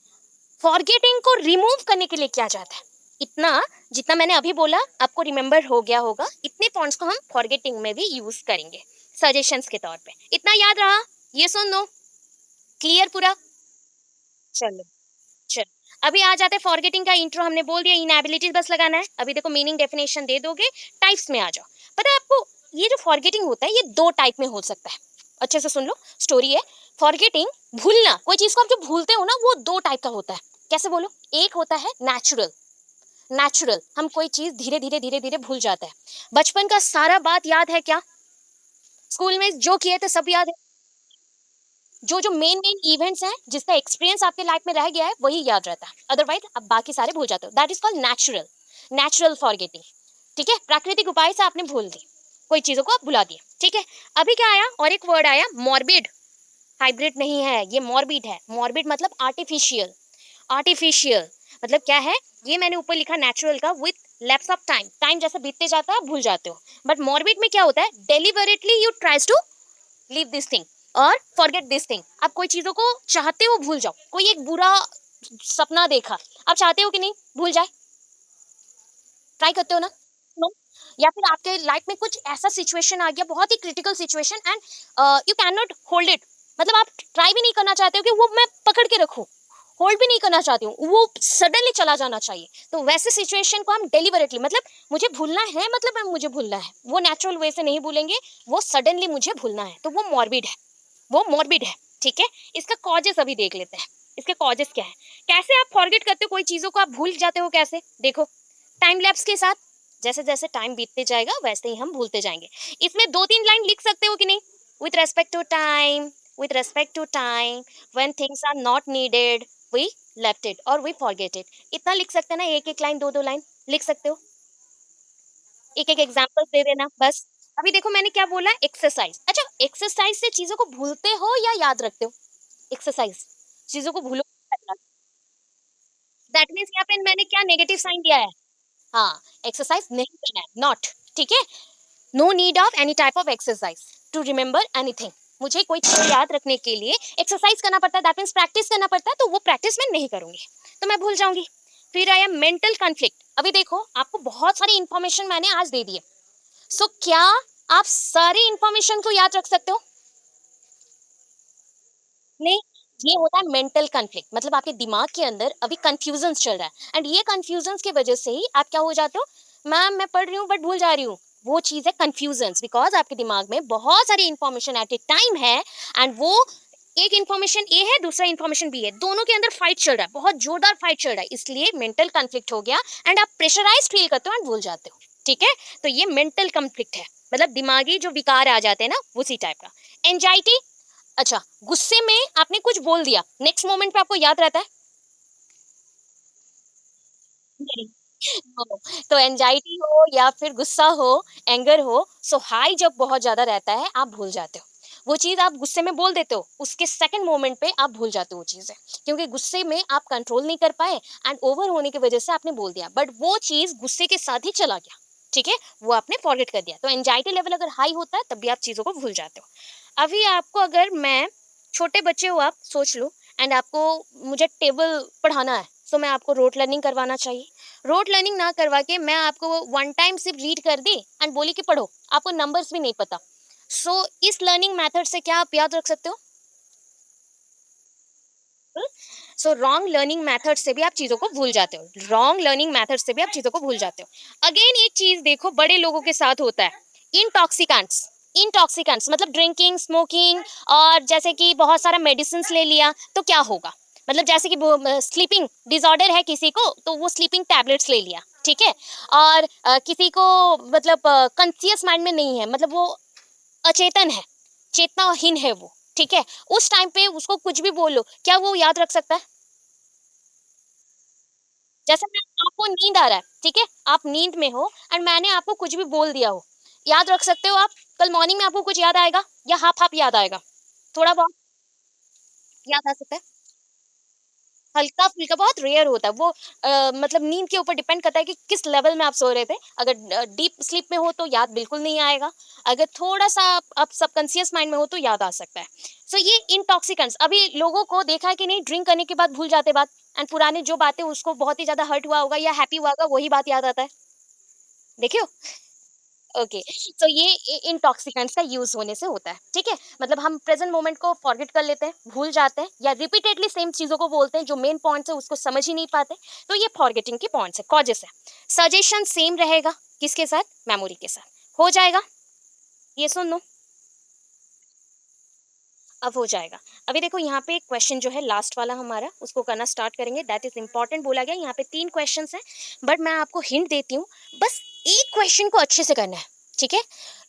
forgetting को रिमूव करने के लिए किया जाता है। इतना जितना मैंने अभी बोला आपको रिमेम्बर हो गया होगा, इतने पॉइंट्स को हम फॉरगेटिंग में भी यूज करेंगे सजेशंस के तौर पे। इतना याद रहा? ये सुन लो, क्लियर पूरा? चलो, चलो अभी आ जाते हैं फॉरगेटिंग का। इंट्रो हमने बोल दिया, इनएबिलिटीज बस लगाना है। अभी देखो मीनिंग डेफिनेशन दे दोगे, टाइप्स में आ जाओ। पता है आपको, ये जो फॉरगेटिंग होता है ये दो टाइप में हो सकता है। अच्छे से सुन लो, स्टोरी है। फॉरगेटिंग, भूलना, कोई चीज को आप जो भूलते हो ना, वो दो टाइप का होता है। कैसे बोलो? एक होता है नेचुरल, नेचुरल हम कोई चीज धीरे धीरे धीरे धीरे भूल जाते हैं। बचपन का सारा बात याद है क्या? स्कूल में जो किए थे सब याद है? जो जो मेन मेन इवेंट्स हैं, जिसका एक्सपीरियंस आपके लाइफ में रह गया है, वही याद रहता है, अदरवाइज आप बाकी सारे भूल जाते हो। That is called natural, natural forgetting. ठीक है, प्राकृतिक उपाय से आपने भूल दी, कोई चीजों को आप भुला दिए। ठीक है, अभी क्या आया, और एक वर्ड आया, मॉर्बिड। हाइब्रिड नहीं है ये, मॉर्बिड है। मॉर्बिड मतलब आर्टिफिशियल, आर्टिफिशियल मतलब क्या है, ये मैंने ऊपर लिखा नेचुरल का, with lapse of time, time जैसे बीतते जाता है आप भूल जाते हो। बट मॉर्बिड में क्या होता है, deliberately you tries to leave this thing और फॉरगेट दिस थिंग। आप कोई चीजों को चाहते हो भूल जाओ, कोई एक बुरा सपना देखा, आप चाहते हो कि नहीं भूल जाए? ट्राई करते हो ना? नो? या फिर आपके लाइफ में कुछ ऐसा सिचुएशन आ गया, बहुत ही critical situation, and you can not hold it, मतलब आप ट्राई भी नहीं करना चाहते हो कि वो मैं पकड़ के रखूं, होल्ड भी नहीं करना चाहती हूँ, वो सडनली चला जाना चाहिए। तो वैसे सिचुएशन को हम डिलीबरेटली, मतलब मुझे भूलना है, मतलब मुझे भूलना है, वो नेचुरल वे से नहीं भूलेंगे, वो सडनली मुझे भूलना है, तो वो मॉर्बिड है, वो मॉर्बिड है। ठीक है, इसका कॉजेस अभी देख लेते हैं। इसके कॉजेस क्या है, कैसे आप फॉरगेट करते हो कोई चीजों को, आप भूल जाते हो कैसे, देखो, टाइम लैप्स के साथ, जैसे जैसे टाइम बीतते जाएगा वैसे ही हम भूलते जाएंगे। इसमें दो तीन लाइन लिख सकते हो कि नहीं, with respect to time, with respect to time, when things are not needed, we left it or we forget it, इतना लिख सकते हैं ना, एक एक लाइन, दो दो लाइन लिख सकते हो, एक एक एग्जांपल दे देना बस। अभी देखो मैंने क्या बोला, एक्सरसाइज। अच्छा, एक्सरसाइज से चीजों को भूलते हो या याद रखते हो? एक्सरसाइज चीजों को भूलो, दैट मीन्स यहाँ पे मैंने क्या नेगेटिव साइन दिया है? हाँ, एक्सरसाइज नहीं करना है, नॉट, ठीक है। No need of any type of exercise to remember anything, मुझे कोई चीज याद रखने के लिए एक्सरसाइज करना पड़ता है, दैट मीन्स प्रैक्टिस करना पड़ता है, तो वो प्रैक्टिस मैं नहीं करूंगी, तो मैं भूल जाऊंगी। फिर आया मेंटल कॉन्फ्लिक्ट। अभी देखो, आपको बहुत सारी इंफॉर्मेशन मैंने आज दे दी है, सो क्या आप सारी इंफॉर्मेशन को याद रख सकते हो? नहीं, ये होता है मेंटल कॉन्फ्लिक्ट, मतलब आपके दिमाग के अंदर अभी कंफ्यूजन चल रहा है, एंड ये कंफ्यूजन की वजह से ही आप क्या हो जाते हो, मैम मैं पढ़ रही हूँ बट भूल जा रही हूँ। वो चीज है कंफ्यूजन, बिकॉज आपके दिमाग में बहुत सारी इंफॉर्मेशन एट ए टाइम है, एंड वो एक इंफॉर्मेशन ए है, दूसरा इंफॉर्मेशन बी है, दोनों के अंदर फाइट चल रहा है, बहुत जोरदार फाइट चल रहा है, इसलिए मेंटल कॉन्फ्लिक्ट हो गया, एंड आप प्रेशराइज फील करते हो एंड भूल जाते हो। ठीक है, तो ये मेंटल कॉन्फ्लिक्ट है, मतलब दिमागी जो विकार आ जाते हैं ना, उसी टाइप का। एंजाइटी, अच्छा, गुस्से में आपने कुछ बोल दिया, नेक्स्ट मोमेंट पे आपको याद रहता है? नहीं। नो। तो एंजाइटी हो या फिर गुस्सा हो, एंगर हो, सो हाई जब बहुत ज्यादा रहता है आप भूल जाते हो। वो चीज आप गुस्से में बोल देते हो, उसके सेकंड मोमेंट पे आप भूल जाते हो वो चीजें, क्योंकि गुस्से में आप कंट्रोल नहीं कर पाए, एंड ओवर होने की वजह से आपने बोल दिया, बट वो चीज गुस्से के साथ ही चला गया। ठीक है, वो आपने फॉरगेट कर दिया। तो एंजाइटी लेवल अगर हाई होता है तब भी आप चीजों को भूल जाते हो। अभी आपको, अगर मैं, छोटे बच्चे हो आप, सोच लो, एंड आपको मुझे टेबल पढ़ाना है, सो मैं आपको रोट लर्निंग करवाना चाहिए। रोट लर्निंग ना करवा के मैं आपको वन टाइम सिर्फ रीड कर दी एंड बोली कि पढ़ो, आपको नंबर्स भी नहीं पता, सो इस लर्निंग मेथड से क्या आप याद रख सकते हो? सो रॉन्ग लर्निंग मेथड से भी आप चीजों को भूल जाते हो, रॉन्ग लर्निंग मेथड से भी आप चीजों को भूल जाते हो। अगेन एक चीज देखो, बड़े लोगों के साथ होता है, इंटॉक्सिकेंट्स। इंटॉक्सिकेंट्स मतलब ड्रिंकिंग, स्मोकिंग, और जैसे कि बहुत सारा मेडिसिन ले लिया तो क्या होगा, मतलब जैसे कि स्लीपिंग डिसऑर्डर है किसी को, तो वो स्लीपिंग टैबलेट्स ले लिया, ठीक है, और किसी को मतलब कॉन्शियस माइंड में नहीं है, मतलब वो अचेतन है, चेतनाहीन है वो, ठीक है, उस टाइम पे उसको कुछ भी बोलो, क्या वो याद रख सकता है? जैसे मैं, आपको नींद आ रहा है, ठीक है, आप नींद में हो एंड मैंने आपको कुछ भी बोल दिया हो, याद रख सकते हो आप? कल मॉर्निंग में आपको कुछ याद आएगा या हाफ हाफ याद आएगा? थोड़ा बहुत याद आ सकता है, हल्का फुल्का, बहुत रेयर होता है वो। मतलब नींद के ऊपर डिपेंड करता है कि किस लेवल में आप सो रहे थे। अगर डीप स्लीप में हो तो याद बिल्कुल नहीं आएगा, अगर थोड़ा सा आप सबकॉन्शियस माइंड में हो तो याद आ सकता है। सो ये इंटॉक्सिकेंट्स, अभी लोगों को देखा है कि नहीं, ड्रिंक करने के बाद भूल जाते बात, एंड पुराने जो बातें उसको बहुत ही ज्यादा हर्ट हुआ होगा या हैप्पी हुआ होगा वही बात याद आता है, देखियो। ओके, तो ये इंटॉक्सिकेंट्स का यूज होने से होता है, ठीक है, मतलब हम प्रेजेंट मोमेंट को फॉरगेट कर लेते हैं, भूल जाते हैं, या रिपीटेडली सेम चीजों को बोलते हैं, जो मेन पॉइंट्स है उसको समझ ही नहीं पाते, तो ये फॉरगेटिंग के पॉइंट्स है, कॉजेस है। सजेशन सेम रहेगा, किसके साथ? मेमोरी के साथ हो जाएगा, ये सुन लो, अब हो जाएगा। अभी देखो यहाँ पे क्वेश्चन जो है लास्ट वाला हमारा, उसको करना स्टार्ट करेंगे, दैट इज इंपॉर्टेंट बोला गया, यहाँ पे 3 क्वेश्चन हैं, बट मैं आपको हिंट देती हूँ, बस एक क्वेश्चन को अच्छे से करना है, ठीक है,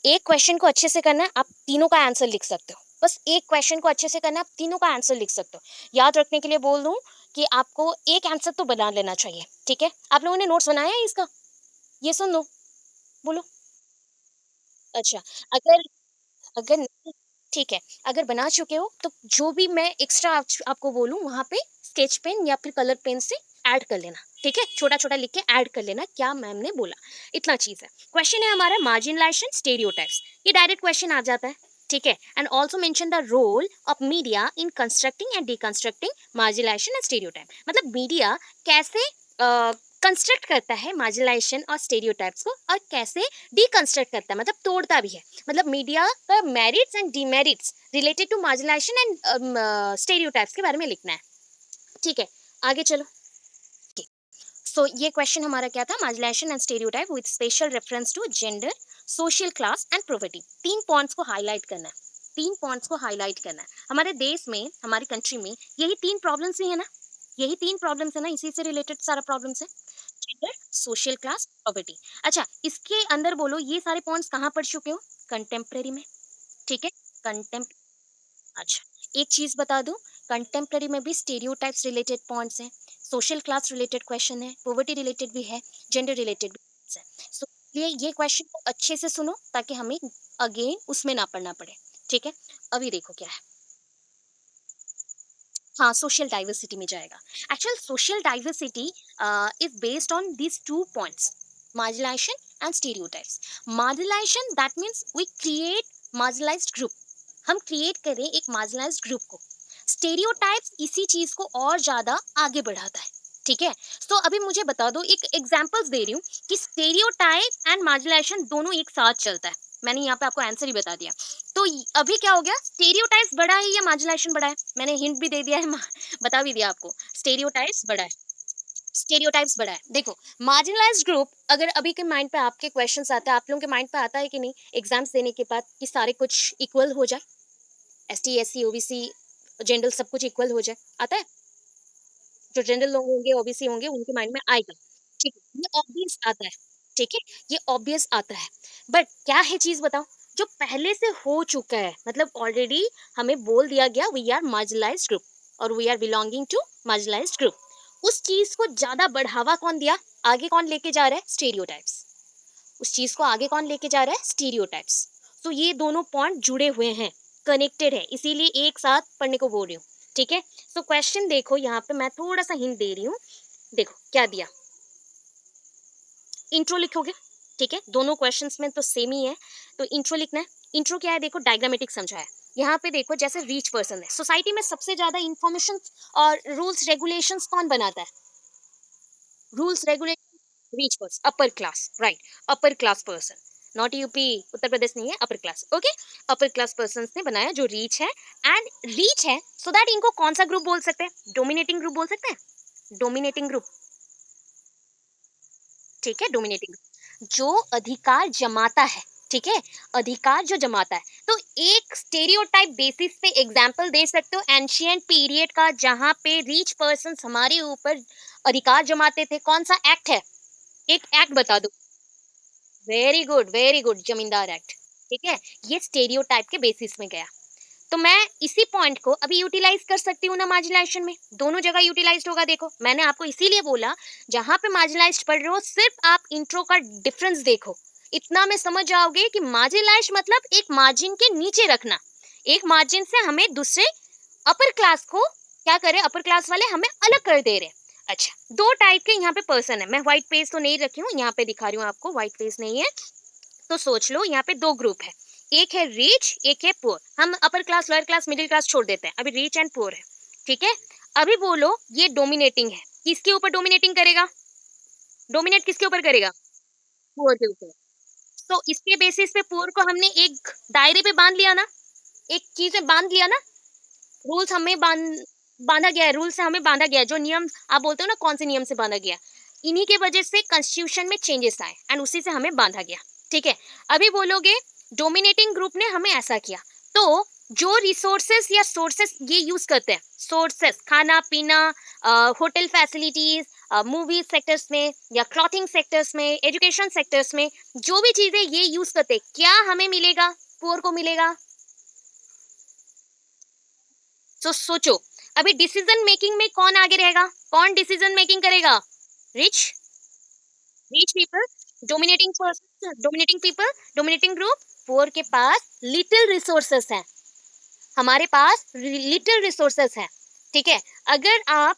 एक क्वेश्चन को अच्छे से करना है, आप तीनों का आंसर लिख सकते हो, बस एक क्वेश्चन को अच्छे से करना है, आप तीनों का आंसर लिख सकते हो। याद रखने के लिए बोल दूं कि आपको एक आंसर तो बना लेना चाहिए, ठीक है। आप लोगों ने नोट्स बनाया है इसका? ये सुन लो, बोलो। अच्छा, अगर अगर नहीं, ठीक है, अगर बना चुके हो तो जो भी मैं एक्स्ट्रा आपको बोलूँ वहाँ पे स्केच पेन या फिर कलर पेन से ऐड कर लेना, ठीक है, छोटा छोटा लिख के ऐड कर लेना क्या मैम ने बोला, इतना चीज है। क्वेश्चन है हमारा मार्जिनलाइजेशन स्टेरियोटाइप्स, ये डायरेक्ट क्वेश्चन आ जाता है, ठीक है, and also mention the role of media in constructing and deconstructing marginalization and stereotype. मतलब मीडिया कैसे कंस्ट्रक्ट करता है मार्जिनाइजेशन और स्टेरियोटाइप्स को, और कैसे डिकंस्ट्रक्ट करता है, मतलब तोड़ता भी है। मतलब मीडिया का merits and demerits related to marginalisation and stereotypes के बारे में लिखना है। ठीक है, आगे चलो। सो ये क्वेश्चन हमारा क्या था, marginalisation and stereotype with special reference to gender, social class and poverty. 3 points को हाईलाइट करना है, 3 पॉइंट्स को हाईलाइट करना है। हमारे देश में, हमारी कंट्री में यही 3 प्रॉब्लम्स ही है ना, यही 3 प्रॉब्लम्स है ना, इसी से रिलेटेड सारा प्रॉब्लम्स है, जेंडर, सोशल क्लास, पॉवर्टी। अच्छा, इसके अंदर बोलो ये सारे पॉइंट्स कहाँ पढ़ चुके हो, कंटेम्प्रेरी में। ठीक है, कंटेम्प अच्छा, एक चीज बता दूं, कंटेम्प्रेरी में भी स्टेरियोटाइप्स रिलेटेड पॉइंट्स हैं, सोशल क्लास रिलेटेड क्वेश्चन है, पॉवर्टी रिलेटेड भी है, जेंडर रिलेटेड भी है। सो ये क्वेश्चन को अच्छे से सुनो ताकि हमें अगेन उसमें ना पढ़ना पड़े। ठीक है, अभी देखो क्या है। हाँ, सोशल डाइवर्सिटी में जाएगा। Actual social diversity is based on these 2 points, marginalisation and stereotypes. Marginalisation that means we create marginalised group, हम क्रिएट करें एक मार्जिनलाइज्ड ग्रुप को। स्टेरियोटाइप्स इसी चीज को और ज्यादा आगे बढ़ाता है। ठीक है, तो अभी मुझे बता दो, एक एग्जांपल्स दे रही हूँ कि स्टेरियोटाइप एंड मार्जिनाइजेशन दोनों एक साथ चलता है। मैंने यहाँ पे आपको आंसर ही बता दिया। तो अभी क्या हो गया, स्टेरियोटाइप्स बड़ा है या मार्जिनाइजेशन बड़ा है, मैंने हिंट भी दे दिया है, बता भी दिया आपको, स्टेरियोटाइप्स बड़ा है, स्टेरियोटाइप्स बड़ा है। देखो, मार्जिनलाइज्ड ग्रुप, अगर अभी के माइंड पे आपके क्वेश्चंस आते हैं, आप लोगों के माइंड पे आता है कि नहीं एग्जाम्स देने के बाद, कि सारे कुछ इक्वल हो जाए, एसटी एससी ओबीसी जनरल सब कुछ इक्वल हो जाए, आता है? जो जनरल लोग होंगे, ओबीसी होंगे, उनके माइंड में आएगा। ठीक है, ये ऑब्वियस आता है। ठीक है, ये ऑब्वियस आता है। बट क्या है चीज बताओ, जो पहले से हो चुका है, मतलब ऑलरेडी हमें बोल दिया गया वी आर मार्जिनलाइज्ड ग्रुप और we are belonging to marginalised group, उस चीज को ज्यादा बढ़ावा कौन दिया, आगे कौन लेके जा रहा है, स्टीरियोटाइप्स। उस चीज को आगे कौन लेके जा रहा है, स्टीरियोटाइप्स। तो ये दोनों पॉइंट जुड़े हुए हैं, कनेक्टेड है, इसीलिए एक साथ पढ़ने को बोल रही हूँ। ठीक है, सो क्वेश्चन देखो, यहाँ पे मैं थोड़ा सा हिंट दे रही हूँ। देखो क्या दिया, इंट्रो लिखोगे। ठीक है, दोनों क्वेश्चंस में तो सेम ही है, तो इंट्रो लिखना है। इंट्रो क्या है, देखो डायग्रामेटिक समझाया। यहाँ पे देखो, जैसे रीच पर्सन है, सोसाइटी में सबसे ज्यादा इंफॉर्मेशन और रूल्स रेगुलेशंस कौन बनाता है, rules regulation, rich person, upper class, right, upper class person, not UP Uttar Pradesh नहीं है, upper class, okay, upper class person ने बनाया जो रीच है। एंड रीच है, सो दैट इनको कौन सा ग्रुप बोल सकते हैं, डोमिनेटिंग ग्रुप बोल सकते हैं, डोमिनेटिंग ग्रुप। ठीक है, डोमिनेटिंग, जो अधिकार जमाता है। ठीक है, अधिकार जो जमाता है, तो एक स्टेरियोटाइप बेसिस पे एग्जांपल दे सकते हो एंशियंट पीरियड का, जहां पे रिच पर्सन हमारे ऊपर अधिकार जमाते थे, कौन सा एक्ट है, एक एक्ट बता दो। वेरी गुड, जमींदार एक्ट। ठीक है, ये स्टेरियोटाइप के बेसिस में गया। तो मैं इसी पॉइंट को अभी यूटिलाइज कर सकती हूँ ना मार्जिनलाइजेशन में, दोनों जगह यूटिलाइज होगा। देखो, मैंने आपको इसीलिए बोला, जहां पे मार्जिनलाइज पढ़ रहे हो, सिर्फ आप इंट्रो का डिफरेंस देखो, इतना में समझ जाओगे कि मार्जिनलाइज मतलब एक मार्जिन के नीचे रखना, एक मार्जिन से हमें दूसरे अपर क्लास को क्या करे, अपर क्लास वाले हमें अलग कर दे रहे। अच्छा, 2 टाइप के यहाँ पे पर्सन है, मैं व्हाइट पेज तो नहीं रखी हूँ, यहाँ पे दिखा रही हूँ आपको, व्हाइट पेज नहीं है, तो सोच लो यहाँ पे 2 ग्रुप है, एक है रिच, एक है पुअर। हम upper class, lower class, middle class छोड़ देते हैं, अभी रिच एंड पुअर है। ठीक है, अभी बोलो ये डोमिनेटिंग है, किसके ऊपर डोमिनेटिंग करेगा, डोमिनेट किसके ऊपर करेगा, पुअर के ऊपर। तो इसके बेसिस पे पुअर को हमने एक दायरे पे बांध लिया ना, एक चीज में बांध लिया ना, रूल्स हमें बांधा गया है, रूल से हमें बांधा गया है, जो नियम आप बोलते हो ना, कौन से नियम से बांधा गया, इन्हीं के वजह से कॉन्स्टिट्यूशन में चेंजेस आए एंड उसी से हमें बांधा गया। ठीक है, अभी बोलोगे डोमिनेटिंग ग्रुप ने हमें ऐसा किया, तो जो रिसोर्सेस या सोर्सेस ये यूज करते हैं, सोर्सेस खाना पीना, होटल फैसिलिटीज, मूवी सेक्टर्स में या क्लॉथिंग सेक्टर्स में, एजुकेशन सेक्टर्स में, जो भी चीजें ये यूज करते हैं, क्या हमें मिलेगा, पुअर को मिलेगा। सोचो, अभी डिसीजन मेकिंग में कौन आगे रहेगा, कौन डिसीजन मेकिंग करेगा, rich, rich people, dominating person, dominating people, dominating group. Poor के पास लिटिल रिसोर्सेस हैं, हमारे पास लिटिल रिसोर्सेस हैं। ठीक है, अगर आप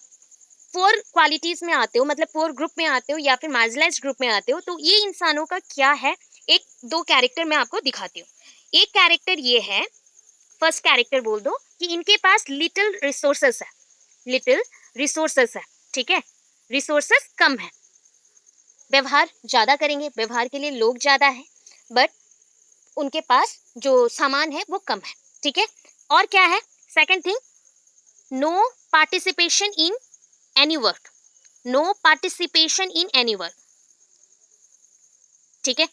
पुअर क्वालिटीज में आते हो, मतलब पुअर ग्रुप में आते हो या फिर मार्जिनलाइज्ड ग्रुप में आते हो, तो ये इंसानों का क्या है, एक 2 कैरेक्टर मैं आपको दिखाती हूँ। एक कैरेक्टर ये है फर्स्ट कैरेक्टर बोल दो कि इनके पास लिटिल रिसोर्सेस है, लिटिल रिसोर्सेस है, ठीक है, रिसोर्सेस कम है, व्यवहार ज्यादा करेंगे, व्यवहार के लिए लोग ज्यादा है, बट उनके पास जो सामान है वो कम है, ठीक है। और क्या है second thing, no participation in any work, no participation in any work, ठीक है।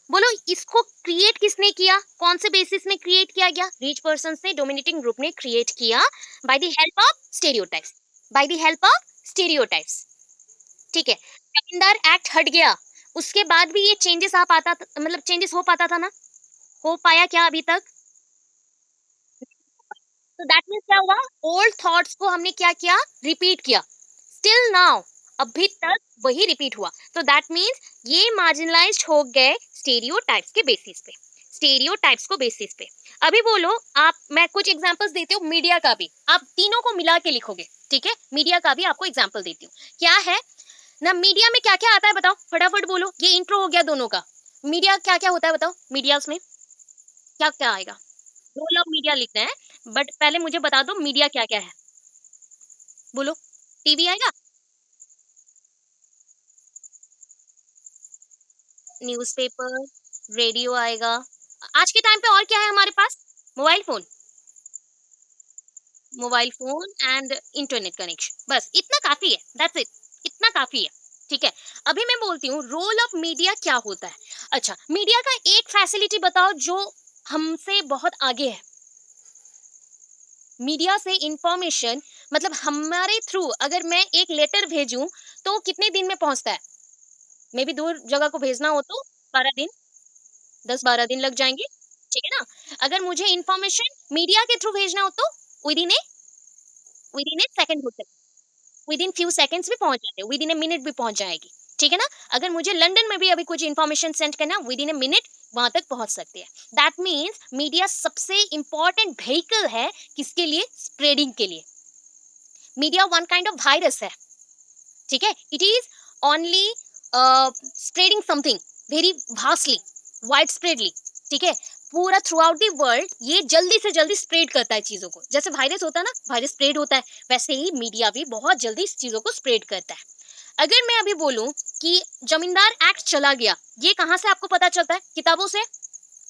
बोलो इसको क्रिएट किसने किया, कौन से बेसिस में क्रिएट किया गया, रिच पर्सन ने, डोमिनेटिंग ग्रुप ने क्रिएट किया by the help of stereotypes, by the help of stereotypes, ठीक है। जमींदार एक्ट हट गया, उसके बाद भी ये चेंजेस आ पाता मतलब चेंजेस हो पाता था ना, हो पाया क्या अभी तक, तो दैट मीन्स क्या हुआ, ओल्ड थॉट्स को हमने क्या किया, रिपीट किया, स्टिल नाउ, अभी तक वही रिपीट हुआ, तो दैट मीन्स ये मार्जिनलाइज्ड हो गए स्टेरियोटाइप्स के बेसिस पे, स्टेरियोटाइप्स को बेसिस पे। अभी बोलो आप, मैं कुछ एग्जांपल्स देती हूँ मीडिया का भी, आप तीनों को मिला के लिखोगे, ठीक है, मीडिया का भी आपको एग्जांपल देती हूँ। क्या है ना, मीडिया में क्या क्या आता है बताओ, फटाफट बोलो, ये इंट्रो हो गया दोनों का, मीडिया क्या क्या होता है बताओ, मीडिया में क्या क्या आएगा, रोल ऑफ मीडिया लिखना है, बट पहले मुझे बता दो मीडिया क्या क्या है, बोलो, टीवी आएगा, न्यूज़पेपर, रेडियो आएगा, आज के टाइम पे और क्या है हमारे पास, mobile phone, mobile phone and internet connection, बस इतना काफी है, दैट्स इट, इतना काफी है, ठीक है। अभी मैं बोलती हूँ रोल ऑफ मीडिया क्या होता है। अच्छा, मीडिया का एक फैसिलिटी बताओ जो हमसे बहुत आगे है, मीडिया से इंफॉर्मेशन, मतलब हमारे थ्रू अगर मैं एक लेटर भेजूं तो कितने दिन में पहुंचता है, मे भी दूर जगह को भेजना हो तो 12 दिन, 10-12 दिन लग जाएंगे, ठीक है ना। अगर मुझे इंफॉर्मेशन मीडिया के थ्रू भेजना हो तो with in A, with in A second हो सकता है, विद इन फ्यू सेकंड्स भी पहुंच जाते हैं, विद इन ए मिनट भी पहुंच जाएगी, ठीक है ना। अगर मुझे लंदन में भी अभी कुछ इंफॉर्मेशन सेंड करना, विद इन ए मिनट वहां तक पहुंच सकती है। दैट मीन्स मीडिया सबसे इंपॉर्टेंट व्हीकल है, किसके लिए, स्प्रेडिंग के लिए। Media one kind of virus है, ठीक है, it is only spreading something very vastly, wide spreadly, ठीक है, पूरा थ्रू आउट दी वर्ल्ड ये जल्दी से जल्दी स्प्रेड करता है चीजों को, जैसे वायरस होता है ना, वायरस स्प्रेड होता है, वैसे ही मीडिया भी बहुत जल्दी इस चीजों को स्प्रेड करता है। अगर मैं अभी बोलूं कि जमींदार एक्ट चला गया, ये कहां से आपको पता चलता है, किताबों से,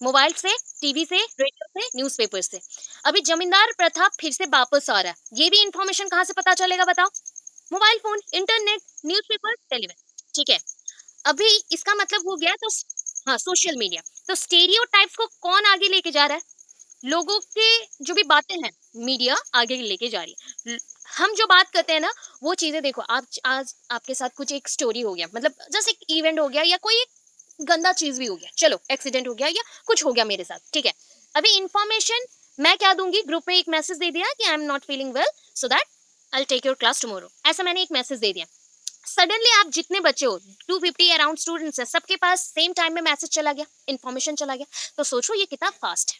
मोबाइल से, टीवी से, रेडियो से, न्यूज़पेपर से। अभी जमींदार प्रथा फिर से वापस आ रहा है, ये भी इंफॉर्मेशन कहां से पता चलेगा बताओ, mobile phone, internet, newspaper, television, ठीक है। अभी इसका मतलब हो गया तो हाँ, सोशल मीडिया, तो स्टेरियोटाइप्स को कौन आगे लेके जा रहा है, लोगों के जो भी बातें हैं मीडिया आगे लेके जा रही है। हम जो बात करते हैं ना वो चीजें देखो, आप आज आपके साथ कुछ एक स्टोरी हो गया, मतलब जैसे एक इवेंट हो गया या कोई एक गंदा चीज भी हो गया, चलो एक्सीडेंट हो गया या कुछ हो गया मेरे साथ, ठीक है। अभी इंफॉर्मेशन मैं क्या दूंगी, ग्रुप में एक मैसेज दे दिया कि I am not feeling well, so that I take your class tomorrow, ऐसा मैंने एक मैसेज दे दिया। सडनली आप जितने बच्चे हो, 250 अराउंड स्टूडेंट्स है, सबके पास सेम टाइम में मैसेज चला गया, इन्फॉर्मेशन चला गया, तो सोचो ये कितना फास्ट है,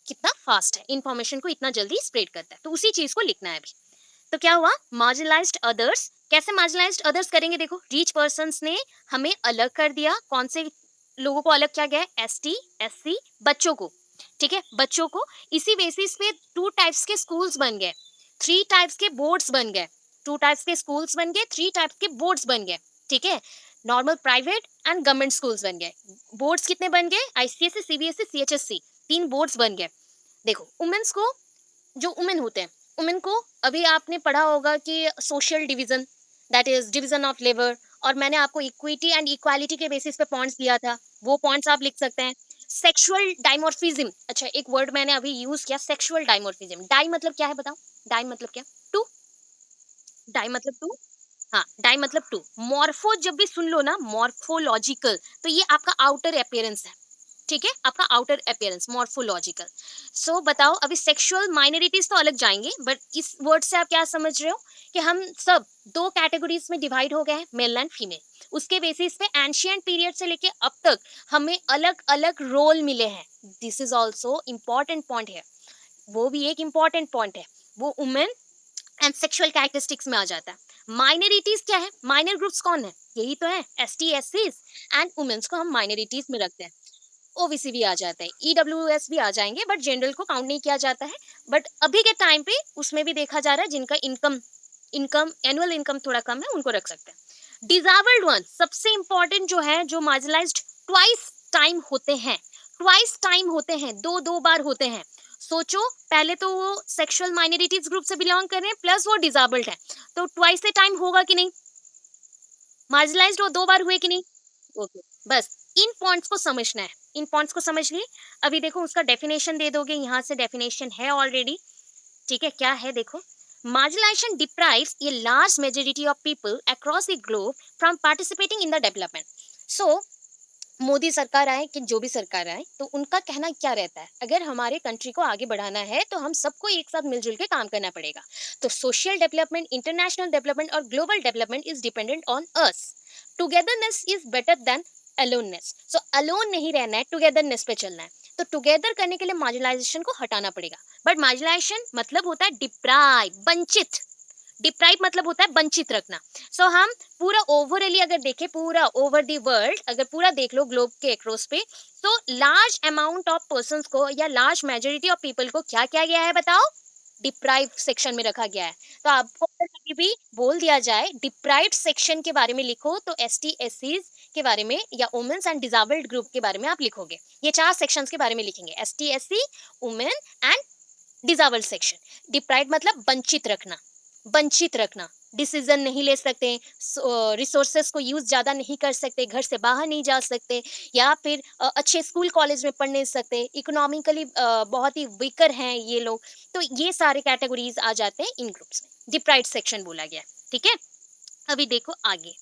कितना फास्ट है, इंफॉर्मेशन को इतना जल्दी स्प्रेड करता है, तो उसी चीज को लिखना है अभी। तो क्या हुआ, मार्जिनलाइज्ड अदर्स, कैसे मार्जिनलाइज्ड अदर्स करेंगे, देखो रिच पर्संस ने हमें अलग कर दिया, कौन से लोगों को अलग किया गया है, एसटी, एससी, बच्चों को, ठीक है, बच्चों को। इसी बेसिस पे टू टाइप्स के स्कूल्स बन गए, थ्री टाइप्स के बोर्ड्स बन गए, टू टाइप्स के स्कूल्स बन गए, थ्री टाइप्स के बोर्ड्स बन गए, ठीक है, normal, private and government schools बन गए। बोर्ड्स कितने बन गए, आईसीएसई, सीबीएसई, सीएचएससी, तीन बोर्ड्स बन गए। देखो वुमेन्स को, जो वुमेन होते हैं, वुमेन को अभी आपने पढ़ा होगा कि social division, that is division of labour, और मैंने आपको इक्विटी एंड इक्वालिटी के बेसिस पे पॉइंट्स दिया था, वो पॉइंट्स आप लिख सकते हैं। सेक्सुअल डाइमॉर्फिज्म, अच्छा एक वर्ड मैंने अभी यूज किया, सेक्सुअल डाइमॉर्फिज्म, डाई मतलब क्या है बताओ, डाई मतलब क्या, टू, डाई मतलब टू, हाँ, डाई मतलब टू, मॉर्फो जब भी सुन लो ना, मॉर्फोलॉजिकल, तो ये आपका आउटर अपीयरेंस है, ठीक है, आपका आउटर अपीयरेंस मॉर्फोलॉजिकल। सो बताओ, अभी सेक्सुअल माइनॉरिटीज तो अलग जाएंगे, बट इस वर्ड से आप क्या समझ रहे हो कि हम सब दो कैटेगरीज में डिवाइड हो गए हैं, मेल एंड फीमेल। उसके बेसिस पे एंशियंट पीरियड से लेके अब तक हमें अलग अलग रोल मिले हैं, this is also important point है, वो भी एक इम्पॉर्टेंट पॉइंट है, वो वुमेन एंड सेक्सुअल कैरेक्टरिस्टिक्स में आ जाता है। माइनॉरिटीज क्या है, माइनर ग्रुप्स कौन है, यही तो है, S T, S and womens को हम माइनॉरिटीज में रखते हैं। ओबीसी भी आ जाता है, ईडब्ल्यूएस भी आ जाएंगे, बट जनरल को काउंट नहीं किया जाता है। बट अभी के टाइम पे उसमें भी देखा जा रहा है जिनका इनकम इनकम एनुअल इनकम थोड़ा कम है उनको रख सकते हैं। डिजेबल्ड वन सबसे इंपॉर्टेंट जो है, जो मार्जिनलाइज्ड ट्वाइस टाइम होते हैं, ट्वाइस टाइम होते हैं, दो दो बार होते हैं। सोचो, पहले तो वो सेक्सुअल माइनॉरिटीज ग्रुप से बिलोंग कर रहे हैं, प्लस वो डिजेबल्ड है, तो ट्वाइस से टाइम होगा कि नहीं? मार्जिनलाइज्ड वो दो बार हुए कि नहीं? ओके, बस इन पॉइंट्स को समझना है, इन पॉइंट्स को समझ लिए। अभी देखो उसका डेफिनेशन दे दोगे, यहाँ से डेफिनेशन है ऑलरेडी। ठीक है, क्या है देखो। Marginalization deprives a large majority of people across the globe from participating in the development. So Modi सरकार आए कि जो भी सरकार आए, तो उनका कहना क्या रहता है, अगर हमारे कंट्री को आगे बढ़ाना है तो हम सबको एक साथ मिलजुल के काम करना पड़ेगा। तो सोशल डेवलपमेंट, इंटरनेशनल डेवलपमेंट और global development is dependent on us. Togetherness is better than aloneness. So alone नहीं रहना है, टुगेदरनेस पे चलना है। तो टुगेदर करने के लिए मार्जिनलाइजेशन को हटाना पड़ेगा। बट मार्जिनलाइजेशन मतलब होता है डिप्राइव, वंचित। डिप्राइव मतलब होता है वंचित रखना। सो हम पूरा ओवरऑली अगर देखें, पूरा ओवर द वर्ल्ड अगर पूरा देख लो ग्लोब के अक्रॉस पे, तो लार्ज अमाउंट ऑफ पर्संस को या लार्ज मेजोरिटी ऑफ पीपल को क्या किया गया है बताओ? डिप्राइव सेक्शन में रखा गया है। तो आपको अगर कभी भी बोल दिया जाए डिप्राइव्ड सेक्शन के बारे में लिखो, तो एस टी एस सीज के बारे में या वुमेन्स एंड डिसेबल्ड ग्रुप के बारे में आप लिखोगे। ये चार सेक्शंस के बारे में लिखेंगे, S T S C, women and disabled section. Deprived मतलब वंचित रखना, वंचित रखना, डिसीजन नहीं ले सकते, रिसोर्सेस को यूज ज्यादा नहीं कर सकते, घर से बाहर नहीं जा सकते, या फिर अच्छे स्कूल कॉलेज में पढ़ नहीं सकते, इकोनॉमिकली बहुत ही वीकर हैं ये लोग। तो ये सारे कैटेगरीज आ जाते हैं इन ग्रुप्स में, डिप्राइव्ड सेक्शन बोला गया है। ठीक है, अभी देखो आगे।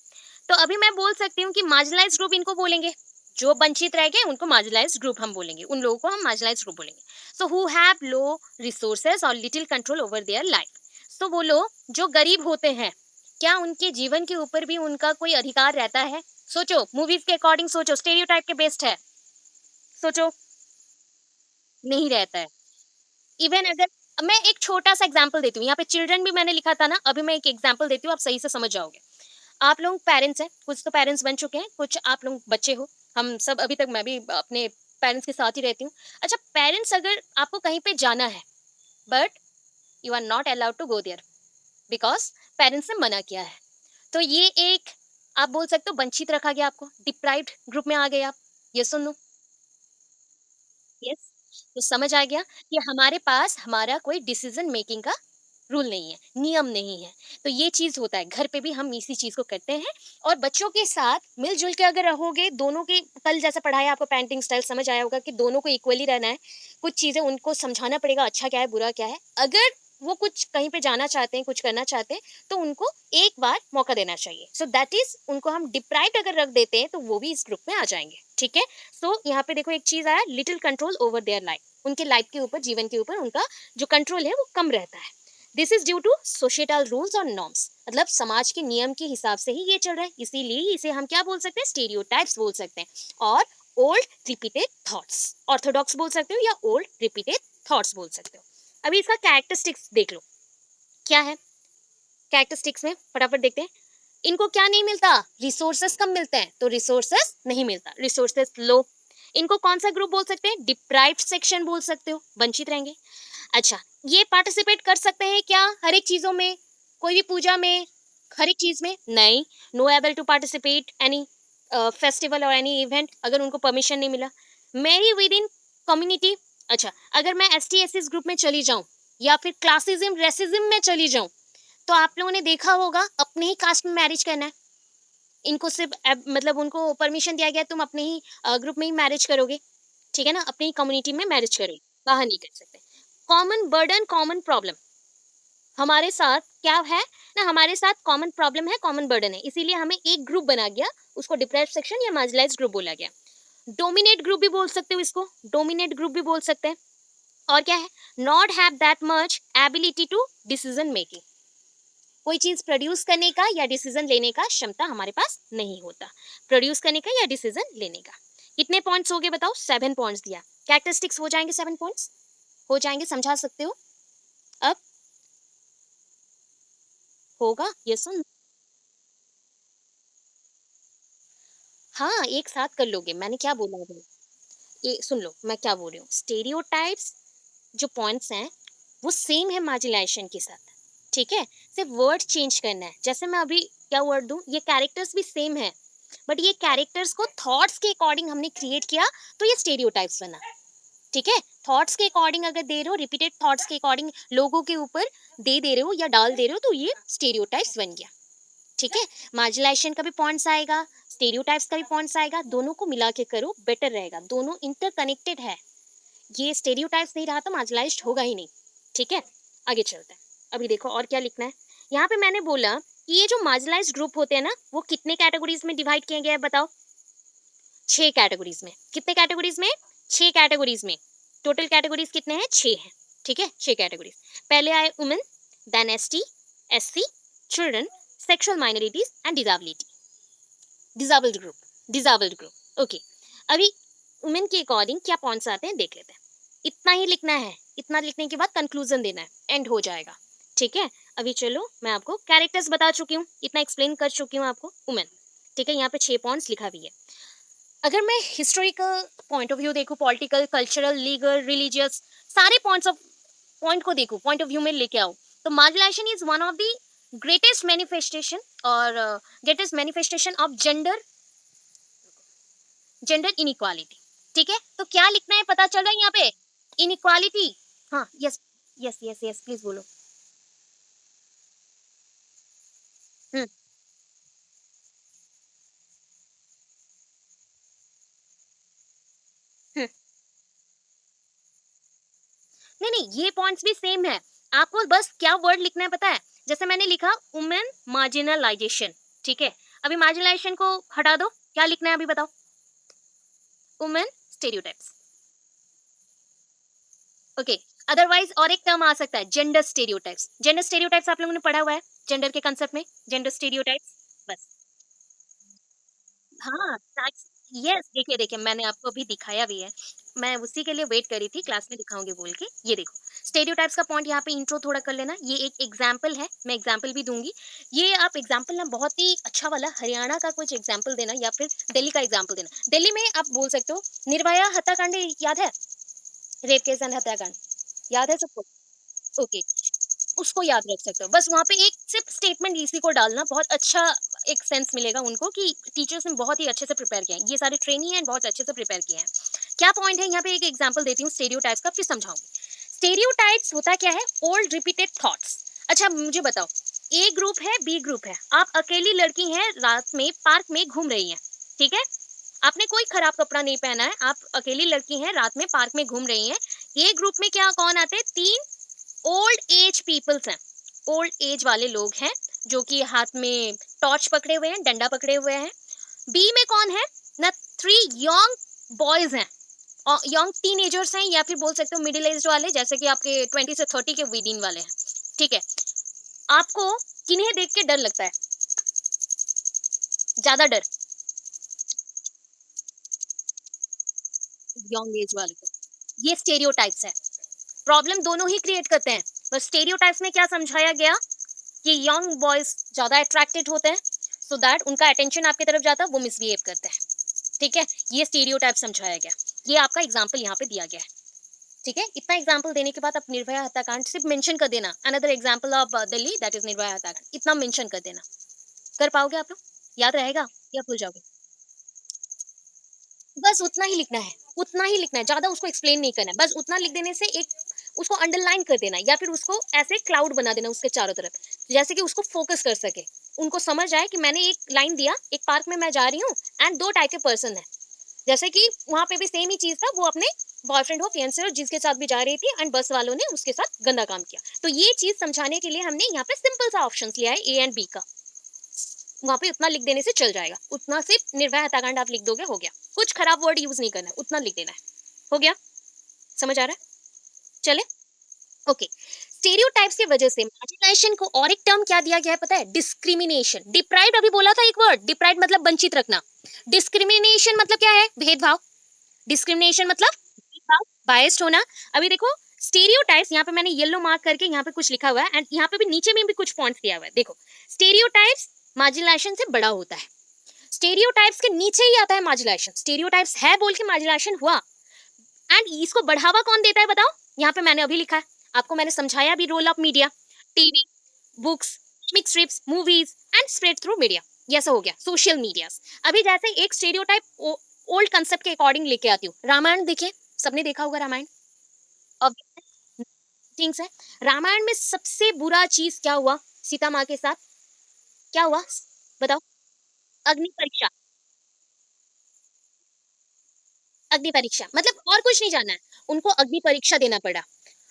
तो अभी मैं बोल सकती हूँ कि मार्जिनलाइज्ड ग्रुप इनको बोलेंगे, जो वंचित रह गए उनको मार्जिनलाइज्ड ग्रुप हम बोलेंगे, उन लोगों को हम मार्जिनलाइज्ड ग्रुप बोलेंगे। So who have low resources और little control over their life. So वो लोग जो गरीब होते हैं, क्या उनके जीवन के ऊपर भी उनका कोई अधिकार रहता है? सोचो, मूवीज के अकॉर्डिंग सोचो, स्टेरियोटाइप के बेस्ड है, सोचो, नहीं रहता है। इवन अगर मैं एक छोटा सा एग्जांपल देती हूँ, यहाँ पे चिल्ड्रन भी मैंने लिखा था ना, अभी मैं एक एग्जांपल देती हूँ, आप सही से समझ जाओगे। आप लोग पेरेंट्स हैं, कुछ तो पेरेंट्स बन चुके हैं, कुछ आप लोग बच्चे हो। हम सब अभी तक, मैं भी अपने पेरेंट्स के साथ ही रहती हूँ। अच्छा, पेरेंट्स अगर आपको कहीं पे जाना है, but you are not allowed to go there because parents ने मना किया है, तो ये एक, आप बोल सकते हो वंचित रखा गया, आपको डिप्राइव्ड ग्रुप में आ गए आप। ये सुन लो, यस। तो समझ आ गया कि हमारे पास हमारा कोई डिसीजन मेकिंग का रूल नहीं है, नियम नहीं है। तो ये चीज होता है, घर पे भी हम इसी चीज को करते हैं। और बच्चों के साथ मिलजुल के अगर रहोगे, दोनों के, कल जैसा पढ़ाया आपको पेरेंटिंग स्टाइल, समझ आया होगा कि दोनों को इक्वली रहना है। कुछ चीजें उनको समझाना पड़ेगा, अच्छा क्या है बुरा क्या है। अगर वो कुछ कहीं पे जाना चाहते हैं, कुछ करना चाहते हैं, तो उनको एक बार मौका देना चाहिए। सो दैट इज, उनको हम डिप्राइव्ड अगर रख देते हैं तो वो भी इस ग्रुप में आ जाएंगे। ठीक है, सो यहाँ पे देखो एक चीज आया, little control over their life. उनके लाइफ के ऊपर, जीवन के ऊपर उनका जो कंट्रोल है वो कम रहता है। This is due to societal rules और नॉर्म्स, मतलब समाज के नियम के हिसाब से ही ये चल रहा है, इसीलिए इसे हम क्या बोल सकते हैं? स्टीरियोटाइप्स बोल सकते हैं। और ओल्ड रिपीटेड थॉट्स, ऑर्थोडॉक्स बोल सकते हो या ओल्ड रिपीटेड थॉट्स बोल सकते हो। अभी इसका कैरेक्टरिस्टिक्स देख लो, क्या है कैरेक्टरिस्टिक्स में, फटाफट देखते हैं। इनको क्या नहीं मिलता? रिसोर्सेस कम मिलते हैं, तो रिसोर्सेस नहीं मिलता, रिसोर्सेस लो। इनको कौन सा ग्रुप बोल सकते हैं? डिप्राइव्ड सेक्शन बोल सकते हो, वंचित रहेंगे। अच्छा, ये पार्टिसिपेट कर सकते हैं क्या हर एक चीजों में, कोई भी पूजा में, हर एक चीज में? नहीं, no able to participate any festival और एनी इवेंट अगर उनको परमिशन नहीं मिला। मेरी विद इन कम्युनिटी। अच्छा, अगर मैं एस टी एस ग्रुप में चली जाऊं, या फिर क्लासिज्म रेसिज्म में चली जाऊं, तो आप लोगों ने देखा होगा अपने ही कास्ट में मैरिज करना है। इनको सिर्फ मतलब उनको परमिशन दिया गया, तुम अपने ही ग्रुप में ही मैरिज करोगे, ठीक है ना, अपनी ही कम्युनिटी में मैरिज करोगे, बाहर नहीं कर सकते। कॉमन बर्डन, कॉमन प्रॉब्लम, हमारे साथ क्या है ना, हमारे साथ कॉमन प्रॉब्लम है, कॉमन बर्डन है, इसीलिए हमें एक ग्रुप बना गया, उसको डिप्राइव्ड सेक्शन या मार्जिनलाइज्ड ग्रुप बोला गया। डोमिनेट ग्रुप भी बोल सकते हो इसको, डोमिनेट ग्रुप भी बोल सकते हैं। और क्या है? Not have that much ability to decision making, कोई चीज प्रोड्यूस करने का या डिसीजन लेने का क्षमता हमारे पास नहीं होता, प्रोड्यूस करने का या डिसीजन लेने का। कितने पॉइंट्स हो गए बताओ? 7 पॉइंट्स दिया। कैरेक्टरिस्टिक्स हो जाएंगे, 7 पॉइंट्स हो जाएंगे, समझा सकते हो अब? होगा ये सुन। हाँ, एक साथ कर लोगे, मैंने क्या बोला अभी? ये सुन लो मैं क्या बोल रही हूँ, स्टेरियोटाइप्स जो पॉइंट्स हैं वो सेम है मार्जिनलाइजेशन के साथ, ठीक है, सिर्फ वर्ड चेंज करना है। जैसे मैं अभी क्या वर्ड दूं, ये कैरेक्टर्स भी सेम है, बट ये कैरेक्टर्स को थॉट्स के अकॉर्डिंग हमने क्रिएट किया, तो ये स्टेरियोटाइप्स बना, ठीक है। थॉट्स के अकॉर्डिंग अगर दे रहे हो, रिपीटेड थॉट्स के अकॉर्डिंग लोगों के ऊपर दे रहे हो या डाल दे रहे हो, तो ये स्टेरियोटाइप्स बन गया, ठीक है। मार्जिनलाइजेशन का भी पॉइंट्स आएगा, स्टेरियोटाइप्स का भी पॉइंट्स आएगा, दोनों को मिला के करो बेटर रहेगा, दोनों इंटरकनेक्टेड है। ये स्टेरियोटाइप्स नहीं रहा तो मार्जिनलाइज्ड होगा ही नहीं, ठीक है। आगे चलते हैं, अभी देखो और क्या लिखना है। यहाँ पे मैंने बोला कि ये जो मार्जिनलाइज्ड ग्रुप होते हैं ना, वो कितने कैटेगरीज में डिवाइड किए गए हैं बताओ? 6 कैटेगरीज में। कितने कैटेगरीज में? 6 कैटेगरीज में। टोटल कैटेगरीज कितने हैं? 6 हैं, ठीक है, 6 कैटेगरीज। पहले आए women, then ST, SC, children, sexual minorities and disability, disabled group, disabled group, okay. अभी वुमेन के अकॉर्डिंग क्या पॉइंट्स आते हैं देख लेते हैं। इतना ही लिखना है, इतना लिखने के बाद कंक्लूजन देना है, एंड हो जाएगा, ठीक है। अभी चलो मैं आपको कैरेक्टर्स बता चुकी हूँ, इतना एक्सप्लेन कर चुकी हूँ आपको वुमेन, ठीक है। यहाँ पे 6 पॉइंट्स लिखा भी है। अगर मैं हिस्टोरिकल पॉइंट ऑफ व्यू देखूं, पॉलिटिकल, कल्चरल, लीगल, रिलीजियस, सारे पॉइंट को देखूं, पॉइंट ऑफ व्यू में लेके आओ, तो marginalization is one of the greatest manifestation और greatest manifestation of gender, gender inequality, ठीक है। तो क्या लिखना है पता चल रहा है यहाँ पे? इनइक्वालिटी, हाँ, yes yes yes yes, please बोलो। हम्म हम्म नहीं नहीं, ये पॉइंट्स भी सेम है, आपको बस क्या वर्ड लिखना है पता है? जैसे मैंने लिखा वुमेन मार्जिनलाइजेशन, ठीक है। अभी मार्जिनलाइजेशन को हटा दो, क्या लिखना है अभी बताओ? Women stereotypes, okay. अदरवाइज और एक टर्म आ सकता है, जेंडर स्टेरियोटाइप्स। जेंडर स्टेरियोटाइप्स आप लोगों ने पढ़ा हुआ है जेंडर के कंसेप्ट में, जेंडर स्टेरियोटाइप्स, बस। हाँ, टैक्स, यस, देखिए देखिए मैंने आपको अभी दिखाया भी है, मैं उसी के लिए वेट कर रही थी क्लास में दिखाऊंगी बोल के। ये देखो स्टेरियोटाइप्स का पॉइंट, यहाँ पे इंट्रो थोड़ा कर लेना, ये एक एग्जाम्पल है, मैं एग्जाम्पल भी दूंगी। ये आप एग्जाम्पल ना बहुत ही अच्छा वाला हरियाणा का कुछ एग्जाम्पल देना या फिर दिल्ली का एग्जाम्पल देना। दिल्ली में आप बोल सकते हो निर्भया हत्याकांड, याद है? रेप केस एंड हत्याकांड, याद है सबको? ओके, उसको याद रख सकते हो, बस वहाँ पे एक सिर्फ स्टेटमेंट इसी को डालना, बहुत अच्छा एक सेंस मिलेगा उनको कि टीचर्स ने बहुत ही अच्छे से प्रिपेयर किया है, ये सारे ट्रेनी हैं बहुत अच्छे से प्रिपेयर किए हैं। क्या पॉइंट है यहाँ पे, एक एग्जांपल देती हूँ स्टेरियोटाइप्स का, फिर समझाऊंगी। स्टेरियोटाइप्स होता क्या है? Old repeated thoughts. अच्छा मुझे बताओ, ए ग्रुप है, बी ग्रुप है, आप अकेली लड़की हैं, रात में पार्क में घूम रही हैं, ठीक है, आपने कोई खराब कपड़ा नहीं पहना है, आप अकेली लड़की हैं, रात में पार्क में घूम रही हैं। ए ग्रुप में क्या कौन आते हैं? 3 ओल्ड एज पीपल्स हैं, ओल्ड एज वाले लोग हैं, जो कि हाथ में टॉर्च पकड़े हुए हैं, डंडा पकड़े हुए हैं। बी में कौन है ना? 3 यंग बॉयज हैं, यंग टीनेजर्स हैं, या फिर बोल सकते हो मिडिल एज वाले, जैसे कि आपके 20 से 30 के विद इन वाले हैं, ठीक है। आपको किन्हें देख के डर लगता है ज्यादा? डर यंग एज वाले को, ये स्टेरियोटाइप्स है। प्रॉब्लम दोनों ही क्रिएट करते हैं, बस स्टेरियोटाइप्स में क्या समझाया गया कि यंग बॉयज ज्यादा अट्रैक्टेड होते हैं, सो दैट उनका अटेंशन आपकी तरफ जाता है, वो मिसबिहेव करते हैं, ठीक है। ये स्टीरियोटाइप समझाया गया, ये आपका एग्जाम्पल यहाँ पे दिया गया है, ठीक है। इतना एग्जाम्पल देने के बाद आप निर्भया हत्याकांड सिर्फ मेंशन कर देना, another example of Delhi that is Nirbhaya हत्याकांड, इतना मेंशन कर देना। कर पाओगे आप लोग? याद रहेगा या भूल जाओगे? बस उतना ही लिखना है, उतना ही लिखना है, ज्यादा उसको एक्सप्लेन नहीं करना है, बस उतना लिख देने से एक उसको अंडरलाइन कर देना, या फिर उसको ऐसे क्लाउड बना देना उसके चारों तरफ, जैसे कि उसको फोकस कर सके, उनको समझ आए कि मैंने एक लाइन दिया, एक पार्क में मैं जा रही हूँ एंड 2 टाइप के पर्सन है, जैसे कि वहां पे भी सेम ही चीज था, वो अपने बॉयफ्रेंड हो, फियांसे हो, जिसके साथ भी जा रही थी, एंड बस वालों ने उसके साथ गंदा काम किया। तो ये चीज समझाने के लिए हमने यहाँ पे सिंपल सा ऑप्शन लिया है, ए एंड बी का, वहां पे उतना लिख देने से चल जाएगा, उतना सिर्फ निर्भया हत्याकांड आप लिख दोगे, हो गया, कुछ खराब वर्ड यूज नहीं करना है, उतना लिख देना है, हो गया, समझ आ रहा है? चले, ओके। स्टेरियोटाइप्स की वजह से मार्जिनाइजेशन को और एक टर्म क्या दिया गया है पता है? डिस्क्रिमिनेशन। डिप्राइव्ड अभी बोला था एक वर्ड, डिप्राइव्ड मतलब वंचित रखना, डिस्क्रिमिनेशन मतलब क्या है? भेदभाव। डिस्क्रिमिनेशन मतलब भेदभाव, बायस्ड होना। अभी देखो स्टेरियोटाइप्स, यहाँ पे मैंने येलो मार्क करके यहाँ पे कुछ लिखा हुआ है, एंड यहाँ पे भी नीचे में भी कुछ पॉइंट्स दिया हुआ है, देखो स्टेरियोटाइप्स मार्जिनाइजेशन से बड़ा होता है, स्टेरियोटाइप्स के नीचे ही आता है मार्जिनाइजेशन, स्टेरियोटाइप्स है बोल के मार्जिनाइजेशन हुआ, एंड इसको बढ़ावा कौन देता है बताओ? यहाँ पे मैंने अभी लिखा है, आपको मैंने समझाया भी, role of media, TV, books, comic strips, movies and spread through media. ये ऐसा हो गया सोशल मीडिया। अभी जैसे एक स्टेरियोटाइप ओल्ड कंसेप्ट के अकॉर्डिंग लेके आती हूँ, रामायण देखिए, सबने देखा होगा रामायण। अब थिंग्स है, रामायण में सबसे बुरा चीज क्या हुआ सीता माँ के साथ? क्या हुआ बताओ? अग्नि परीक्षा। अग्नि परीक्षा मतलब और कुछ नहीं जानना है, उनको अग्नि परीक्षा देना पड़ा।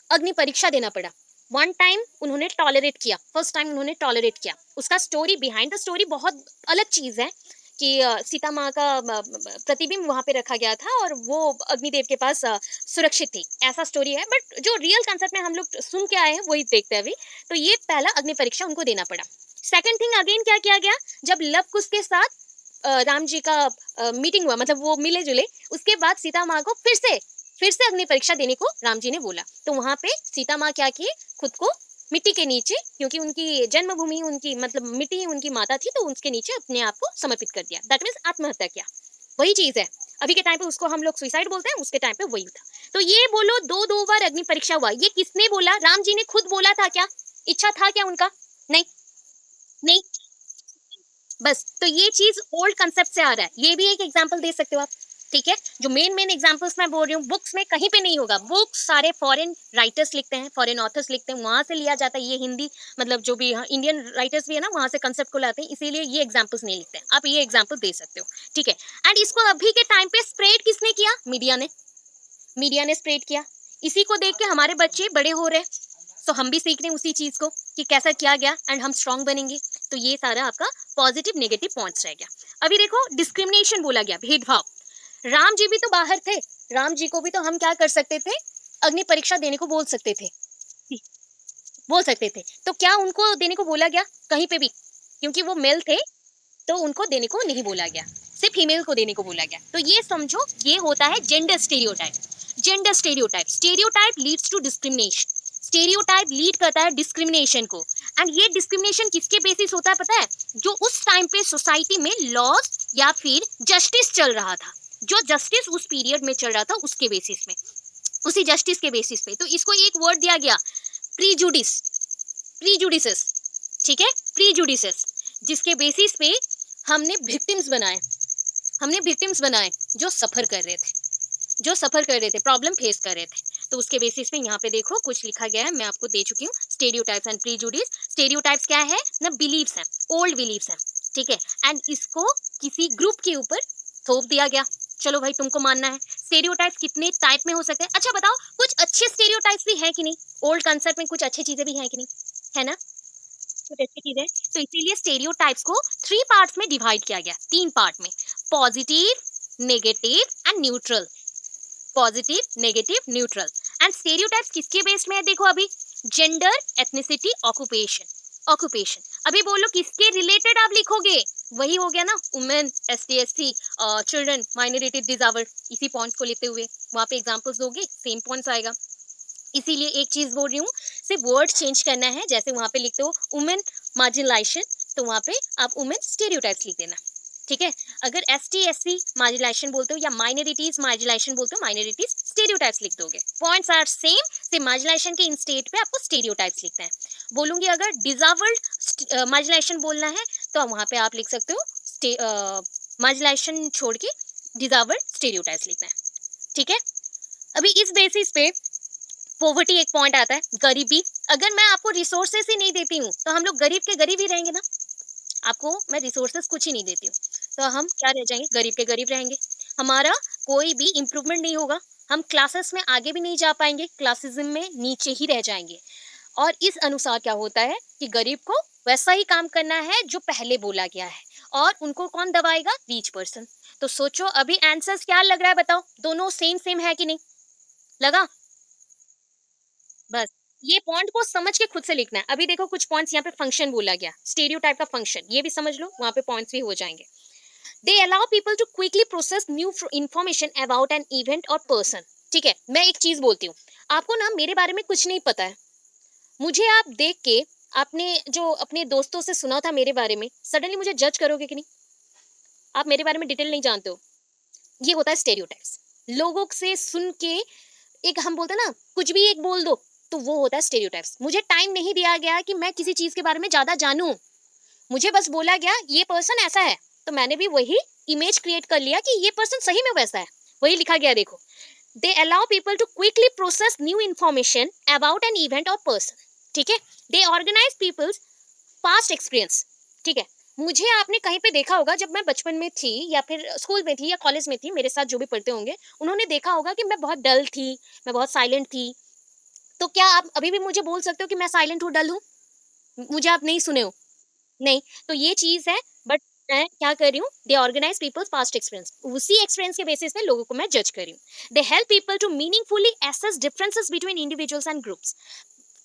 अग्नि परीक्षा देना पड़ा। वन टाइम उन्होंने टॉलरेट किया, फर्स्ट टाइम उन्होंने टॉलरेट किया। उसका स्टोरी, बिहाइंड द स्टोरी बहुत अलग चीज है कि सीता माँ का प्रतिबिंब वहां पे रखा गया था और वो अग्निदेव के पास सुरक्षित थी, ऐसा स्टोरी है। बट जो रियल कंसेप्ट में हम लोग सुन के आए हैं वही देखते हैं अभी। तो ये पहला अग्नि परीक्षा उनको देना पड़ा। सेकंड थिंग अगेन क्या किया गया, जब लव कुश के साथ राम जी का मीटिंग हुआ, मतलब वो मिले जुले, उसके बाद सीता माँ को फिर से अग्नि परीक्षा देने को राम जी ने बोला। तो वहां पे सीता माँ क्या की, खुद को मिट्टी के नीचे, क्योंकि उनकी जन्मभूमि, उनकी मतलब मिट्टी उनकी माता थी, तो उसके नीचे अपने आप को समर्पित कर दिया। दैट मीन्स आत्महत्या किया। वही चीज है, अभी के टाइम पे उसको हम लोग सुसाइड बोलते हैं, उसके टाइम पे वही था। तो ये बोलो दो दो बार अग्नि परीक्षा हुआ, ये किसने बोला? राम जी ने खुद बोला था क्या? इच्छा था क्या उनका? नहीं। नहीं। बस तो ये चीज ओल्ड कंसेप्ट से आ रहा है, ये भी एक एग्जांपल दे सकते हो आप। ठीक है, जो मेन मेन एग्जांपल्स मैं बोल रही हूँ, बुक्स में कहीं पे नहीं होगा। बुक्स सारे फॉरेन राइटर्स लिखते हैं, फॉरेन ऑथर्स लिखते हैं, वहां से लिया जाता है। ये हिंदी मतलब जो भी इंडियन राइटर्स भी है ना, वहां से कंसेप्ट को लाते हैं, इसीलिए ये एग्जांपल्स नहीं लिखते हैं। आप ये एग्जांपल दे सकते हो। ठीक है। एंड इसको अभी के टाइम पे स्प्रेड किसने किया? मीडिया ने। मीडिया ने स्प्रेड किया। इसी को देख के हमारे बच्चे बड़े हो रहे हैं, तो हम भी सीख रहे हैं उसी चीज को कि कैसा किया गया एंड हम स्ट्रांग बनेंगे। तो ये सारा आपका पॉजिटिव नेगेटिव पॉइंट्स रह गया। अभी देखो डिस्क्रिमिनेशन बोला गया, भेदभाव। राम जी भी तो बाहर थे, राम जी को भी तो हम क्या कर सकते थे? अग्नि परीक्षा देने को बोल सकते थे। बोल सकते थे, तो क्या उनको देने को बोला गया कहीं पे भी? क्योंकि वो मेल थे, तो उनको देने को नहीं बोला गया, सिर्फ फीमेल को देने को बोला गया। तो ये समझो, ये होता है gender stereotype. Gender stereotype, stereotype leads to discrimination. Stereotype lead करता है डिस्क्रिमिनेशन को। एंड ये डिस्क्रिमिनेशन किसके बेसिस होता है पता है? जो उस टाइम पे सोसाइटी में लॉज या फिर जस्टिस चल रहा था, जो जस्टिस उस पीरियड में चल रहा था उसके बेसिस में, उसी जस्टिस के बेसिस पे। तो इसको एक वर्ड दिया गया, प्रीजुडिस। प्रीजुडिसेस। ठीक है, प्रीजुडिसेस, जिसके बेसिस पे हमने विक्टिम्स बनाए। हमने विक्टिम्स बनाए जो सफर कर रहे थे, जो सफर कर रहे थे, प्रॉब्लम फेस कर रहे थे। तो उसके बेसिस पे यहाँ पे देखो कुछ लिखा गया है, मैं आपको दे चुकी हूँ। Stereotypes and prejudice. स्टेरियोटाइप्स क्या है ना? बिलीव्स हैं, ओल्ड बिलीव्स हैं। ठीक है। एंड इसको किसी ग्रुप के ऊपर थोप दिया गया, चलो भाई तुमको मानना है। स्टेरियोटाइप्स कितने टाइप में हो सकते हैं? अच्छा बताओ, कुछ अच्छे स्टेरियोटाइप्स भी हैं कि नहीं? ओल्ड कंसेप्ट में कुछ अच्छी चीजें भी हैं कि नहीं? है ना, कुछ अच्छी चीजें। तो इसीलिए स्टेरियोटाइप्स को थ्री पार्ट्स में डिवाइड किया गया, तीन पार्ट में, positive, negative and neutral. Positive, negative, neutral. And stereotypes किसके बेस्ड में है देखो अभी? Gender, ethnicity, occupation. ऑक्यूपेशन अभी बोलो किसके रिलेटेड आप लिखोगे? वही हो गया ना, women, ST SC, children, minority, डिजावर्ड। इसी पॉइंट्स को लेते हुए वहां पे एग्जांपल्स दोगे, सेम पॉइंट्स आएगा। इसीलिए एक चीज बोल रही हूँ, सिर्फ वर्ड चेंज करना है। जैसे वहां पे लिखते हो वुमेन मार्जिनलाइजेशन, तो वहां पे आप वुमेन स्टेरियोटाइप्स लिख देना। ठीक है। अगर S T S C marginalization बोलते हो या माइनॉरिटीज मार्जिनलाइजेशन बोलते हो, माइनॉरिटीज स्टेरियोटाइप्स लिख दोगे। पॉइंट्स आर सेम, सिर्फ मार्जिनलाइजेशन के इन स्टेट पे आपको स्टेरियोटाइप्स लिखना है। बोलूंगी अगर डिजावर्ड मार्जिनलाइजेशन बोलना है, तो वहां पे आप लिख सकते हो मार्जिनलाइजेशन छोड़ के डिजावर्ड स्टेरियोटाइप्स लिखना है। ठीक है। अभी इस बेसिस पे पॉवर्टी एक पॉइंट आता है, गरीबी। अगर मैं आपको रिसोर्सेस ही नहीं देती हूँ, तो हम लोग गरीब के गरीब ही रहेंगे ना। आपको मैं रिसोर्सेस कुछ ही नहीं देती हूँ, तो हम क्या रह जाएंगे? गरीब के गरीब रहेंगे। हमारा कोई भी इम्प्रूवमेंट नहीं होगा, हम क्लासेस में आगे भी नहीं जा पाएंगे, क्लासेस में नीचे ही रह जाएंगे। और इस अनुसार क्या होता है कि गरीब को वैसा ही काम करना है जो पहले बोला गया है, और उनको कौन दबाएगा? Reach person. तो सोचो अभी आंसर्स क्या लग रहा है बताओ? दोनों सेम सेम है कि नहीं? लगा? बस ये पॉइंट को समझ के खुद से लिखना है। अभी देखो कुछ पॉइंट्स यहाँ पे फंक्शन बोला गया, स्टेरियोटाइप का फंक्शन, ये भी समझ लो, वहां पे पॉइंट्स भी हो जाएंगे। They allow people to quickly process new information about an event or person. ठीक है, मैं एक चीज बोलती हूँ, आपको ना मेरे बारे में कुछ नहीं पता है, मुझे आप देख के, आपने जो अपने दोस्तों से सुना था मेरे बारे में, सडनली मुझे जज करोगे कि नहीं? आप मेरे बारे में डिटेल नहीं जानते हो। ये होता है स्टेरियोटाइप्स। लोगों से सुन के एक हम बोलते हैं ना, कुछ भी एक बोल दो, तो वो होता है स्टेरियोटाइप्स। मुझे टाइम नहीं दिया गया कि मैं किसी चीज़ के बारे में ज़्यादा जानूँ। मुझे बस बोला गया ये पर्सन ऐसा है, तो मैंने भी वही इमेज क्रिएट कर लिया कि ये पर्सन सही में वैसा है। वही लिखा गया है, देखो। They allow people to quickly process new information about an event or person. ठीक है? They organize people's past experience. ठीक है? मुझे आपने कहीं पे देखा होगा, जब मैं बचपन में थी या फिर स्कूल में थी या कॉलेज में थी, मेरे साथ जो भी पढ़ते होंगे, उन्होंने देखा होगा कि मैं बहुत डल थी, मैं बहुत साइलेंट थी। तो क्या आप अभी भी मुझे बोल सकते हो कि मैं साइलेंट हूँ, डल हूँ? मुझे आप नहीं सुने हो? नहीं, तो ये चीज़ है। बट मैं क्या कर रही हूँ, they organize people's past experience, उसी एक्सपीरियंस के बेसिस पे लोगों को मैं जज कर रही हूँ। They help people to meaningfully assess differences between individuals and groups.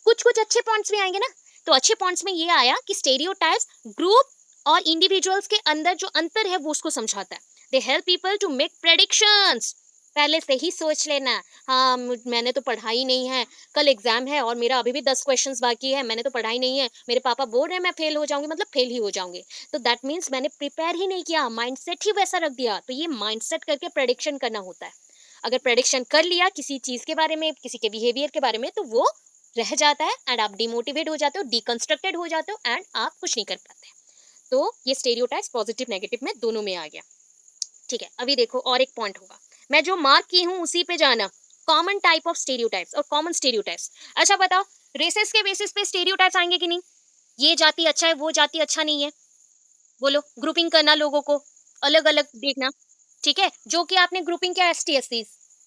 कुछ कुछ अच्छे पॉइंट्स भी आएंगे ना। तो अच्छे पॉइंट्स में ये आया कि स्टेरियोटाइप्स ग्रुप और इंडिविजुअल्स के अंदर जो अंतर है वो उसको समझाता है। They help people to make predictions. पहले से ही सोच लेना। हाँ, मैंने तो पढ़ाई नहीं है, कल एग्जाम है और मेरा अभी भी 10 क्वेश्चंस बाकी है, मैंने तो पढ़ाई नहीं है, मेरे पापा बोल रहे हैं मैं फेल हो जाऊंगी, मतलब फेल ही हो जाऊंगी। तो दैट मीन्स मैंने प्रिपेयर ही नहीं किया, माइंडसेट ही वैसा रख दिया। तो ये माइंडसेट करके प्रेडिक्शन करना होता है। अगर प्रेडिक्शन कर लिया किसी चीज के बारे में, किसी के बिहेवियर के बारे में, तो वो रह जाता है एंड आप डिमोटिवेट हो जाते हो, डिकंस्ट्रक्टेड हो जाते हो एंड आप कुछ नहीं कर पाते। तो ये स्टेरियोटाइप्स पॉजिटिव नेगेटिव में दोनों में आ गया। ठीक है, अभी देखो और एक पॉइंट होगा, मैं जो मार्क की हूँ उसी पे जाना। कॉमन टाइप ऑफ स्टेरियोटाइप्स और कॉमन स्टेरियोटाइप्स। अच्छा बताओ, रेसेस के बेसिस पे स्टेरियोटाइप्स आएंगे कि नहीं? ये जाति अच्छा है, वो जाति अच्छा नहीं है। बोलो, ग्रुपिंग करना लोगों को, अलग अलग देखना। ठीक है, जो कि आपने ग्रुपिंग किया एस टी एस सी,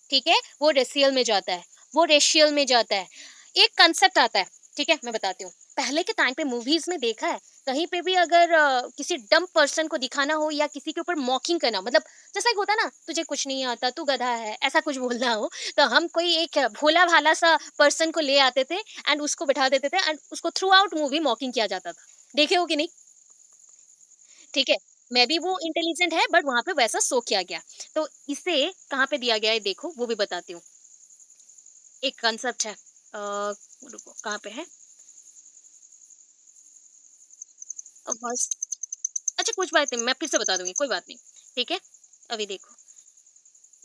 ठीक है, वो रेशियल में जाता है, वो रेशियल में जाता है। एक कंसेप्ट आता है, ठीक है, मैं बताती हूँ। पहले के टाइम पे मूवीज में देखा है, कहीं पे भी अगर किसी डम पर्सन को दिखाना हो या किसी के ऊपर मॉकिंग करना, मतलब जैसा एक होता है ना, तुझे कुछ नहीं आता, तू गधा है, ऐसा कुछ बोलना हो, तो हम कोई एक भोला भाला सा पर्सन को ले आते थे एंड उसको बैठा देते थे एंड उसको थ्रू आउट मूवी मॉकिंग किया जाता था। देखे हो कि नहीं? ठीक है, मैं भी वो इंटेलिजेंट है बट वहां पे वैसा शो किया गया। तो इसे कहाँ पे दिया गया है देखो, वो भी बताती हूँ। एक कंसेप्ट है, रुको कहाँ पे है। बस, अच्छा कुछ बात नहीं, मैं फिर से बता दूंगी, कोई बात नहीं। ठीक है, अभी देखो,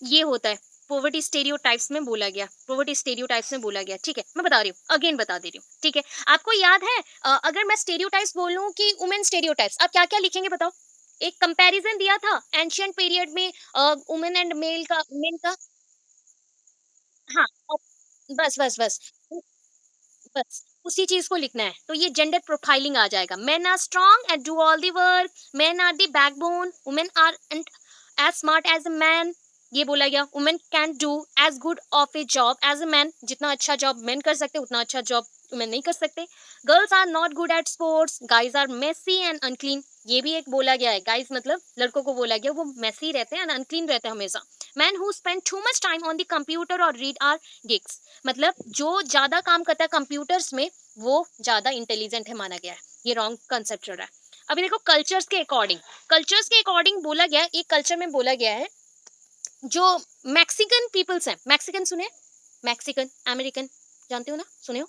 ये होता है पॉवर्टी स्टेरियोटाइप्स में बोला गया, पॉवर्टी स्टेरियोटाइप्स में बोला गया। ठीक है, मैं बता रही हूँ, अगेन बता दे रही हूँ। ठीक है, आपको याद है, अगर मैं स्टेरियोटाइप्स बोलूँ कि वुमेन स्टेरियोटाइप्स, आप क्या क्या लिखेंगे बताओ? एक कंपैरिजन दिया था एंशियंट पीरियड में, वुमेन एंड मेल का, मेन का। हाँ, बस बस बस बस उसी चीज को लिखना है, तो ये जेंडर प्रोफाइलिंग आ जाएगा। Men are strong and do all the work, men are the backbone, women are as smart as a man. ये बोला गया, women can do as good of a job as a man. जितना अच्छा जॉब मैन कर सकते उतना अच्छा जॉब वुमेन नहीं कर सकते। Girls are not good at sports, guys are messy and unclean. ये भी एक बोला गया है, गाइज मतलब लड़कों को बोला गया, वो मेसी रहते हैं एंड अनक्लीन रहते हैं हमेशा। Man who spend too much time on the computer और रीड आर गिग्स। मतलब जो ज्यादा काम करता है कंप्यूटर्स में, वो ज्यादा इंटेलिजेंट है माना गया है। ये रॉन्ग कंसेप्ट चल रहा है। अभी देखो, कल्चर्स के अकॉर्डिंग, कल्चर्स के अकॉर्डिंग बोला गया है, एक कल्चर में बोला गया है, जो मैक्सिकन पीपल्स हैं, मैक्सिकन सुने? मैक्सिकन अमेरिकन, जानते हो ना, सुने हो?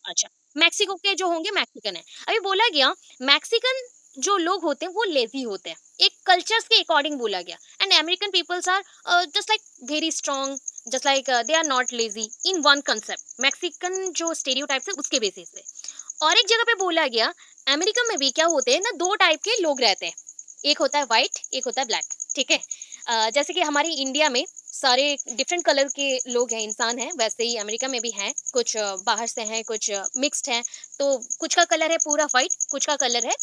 अच्छा, मेक्सिको के जो होंगे मैक्सिकन है। अभी बोला गया, मैक्सिकन जो लोग होते हैं वो लेजी होते हैं, एक कल्चर्स के अकॉर्डिंग बोला गया। And American peoples are just like very strong, just like they are not lazy, in one concept Mexican जो स्टेरियोटाइप्स है उसके बेसिस पे। और एक जगह पे बोला गया, अमेरिका में भी क्या होते हैं ना, दो टाइप के लोग रहते हैं, एक होता है व्हाइट, एक होता है ब्लैक। ठीक है, जैसे कि हमारी इंडिया में सारे डिफरेंट कलर के लोग हैं, इंसान हैं, वैसे ही अमेरिका में भी हैं, कुछ बाहर से हैं, कुछ मिक्स्ड हैं। तो कुछ का कलर है पूरा व्हाइट, कुछ का कलर है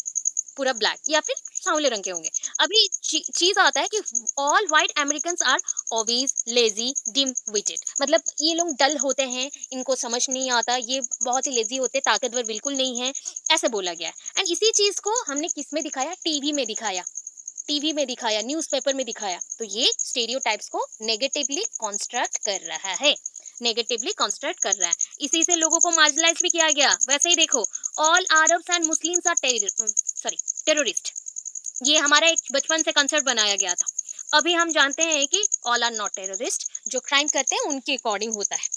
पूरा ब्लैक या फिर सांवले रंग के होंगे। अभी चीज आता है कि all white American are always lazy dim witted, मतलब ये लोग डल होते हैं, इनको समझ नहीं आता, ये बहुत ही लेजी होते हैं, ताकतवर बिल्कुल नहीं है, ऐसे बोला गया है। एंड इसी चीज को हमने किस में दिखाया, टीवी में दिखाया, टीवी में दिखाया, न्यूज़पेपर में दिखाया। तो ये स्टेरियोटाइप्स को नेगेटिवली कंस्ट्रक्ट कर रहा है, नेगेटिवली कंस्ट्रक्ट कर रहा है। इसी से लोगों को मार्जिनलाइज भी किया गया। वैसे ही देखो, all Arabs and Muslims are sorry terrorist, ये हमारा एक बचपन से कंसेप्ट बनाया गया था। अभी हम जानते हैं कि ऑल आर नॉट टेररिस्ट, जो क्राइम करते हैं उनके अकॉर्डिंग होता है।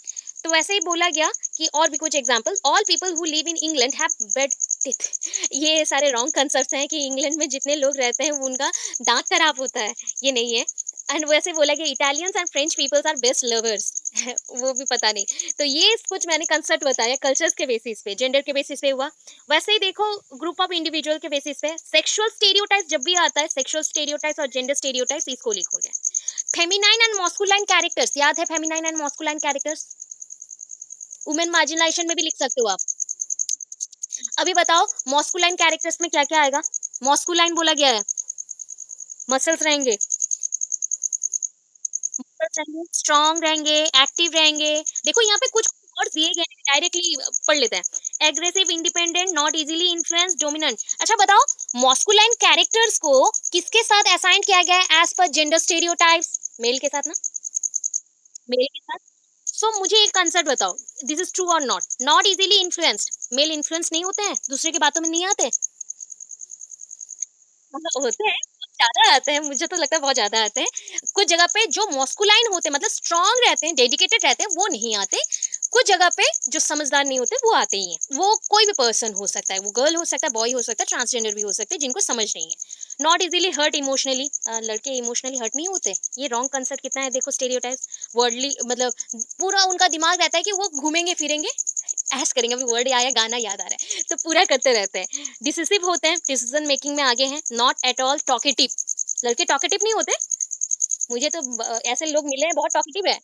तो वैसे ही बोला गया कि और भी कुछ example, all people who live in England have bed teeth. ये सारे रॉन्ग कंसेप्ट्स हैं कि इंग्लैंड में जितने लोग रहते हैं वो उनका दांत खराब होता है, ये नहीं है। एंड वैसे बोला कि Italians and French peoples are best lovers वो भी पता नहीं। तो ये कुछ मैंने कंसेप्ट बताया कल्चर्स के बेसिस पे, जेंडर के बेसिस पे हुआ। वैसे ही देखो ग्रुप ऑफ इंडिविजुअल के बेसिस पे सेक्सुअल स्टेरियोटाइप जब भी आता है, सेक्सुअल स्टेरियोटाइप्स और जेंडर स्टेरियोटाइप्स इसको लिखोगे। फेमिनाइन एंड मस्कुलाइन कैरेक्टर्स, याद है feminine and masculine characters? Women marginalisation में भी लिख सकते हो आप। अभी बताओ मस्कुलाइन कैरेक्टर्स में क्या क्या आएगा? मस्कुलाइन बोला गया है, मसल्स रहेंगे, स्ट्रांग रहेंगे, एक्टिव रहेंगे। देखो यहाँ पे कुछ वर्ड्स दिए गए हैं, डायरेक्टली पढ़ लेते हैं। Aggressive, independent, not easily influence, dominant. अच्छा बताओ मस्कुलाइन कैरेक्टर्स को किसके साथ असाइन किया गया है as per gender stereotypes? Mail के साथ ना, मेल के साथ। सो मुझे एक कंसेप्ट बताओ, this is true or not? Not easily influenced, male influence नहीं होते हैं, दूसरे की बातों में नहीं आते? मतलब होते हैं, ज़्यादा आते हैं, मुझे तो लगता है बहुत ज़्यादा आते हैं। कुछ जगह पे जो मस्कुलाइन होते हैं मतलब स्ट्रॉन्ग रहते हैं, डेडिकेटेड रहते हैं, वो नहीं आते। कुछ जगह पे जो समझदार नहीं होते वो आते ही हैं। वो कोई भी पर्सन हो सकता है, वो गर्ल हो सकता है, बॉय हो सकता है, ट्रांसजेंडर भी हो सकते हैं, जिनको समझ नहीं है। नॉट इजीली हर्ट इमोशनली, लड़के इमोशनली हर्ट नहीं होते। ये रॉन्ग कंसेप्ट कितना है देखो, स्टेरियोटाइप्स वर्डली मतलब पूरा उनका दिमाग रहता है कि वो घूमेंगे फिरेंगे, ऐश करेंगे। अभी वर्ड आया, गाना याद आ रहा है, तो पूरा करते रहते हैं। डिसिसिव होते हैं, डिसीजन मेकिंग में आगे हैं। नॉट एट ऑल टॉकेटिव, लड़के टॉकेटिव नहीं होते। मुझे तो ऐसे लोग मिले हैं बहुत टॉकेटिव है,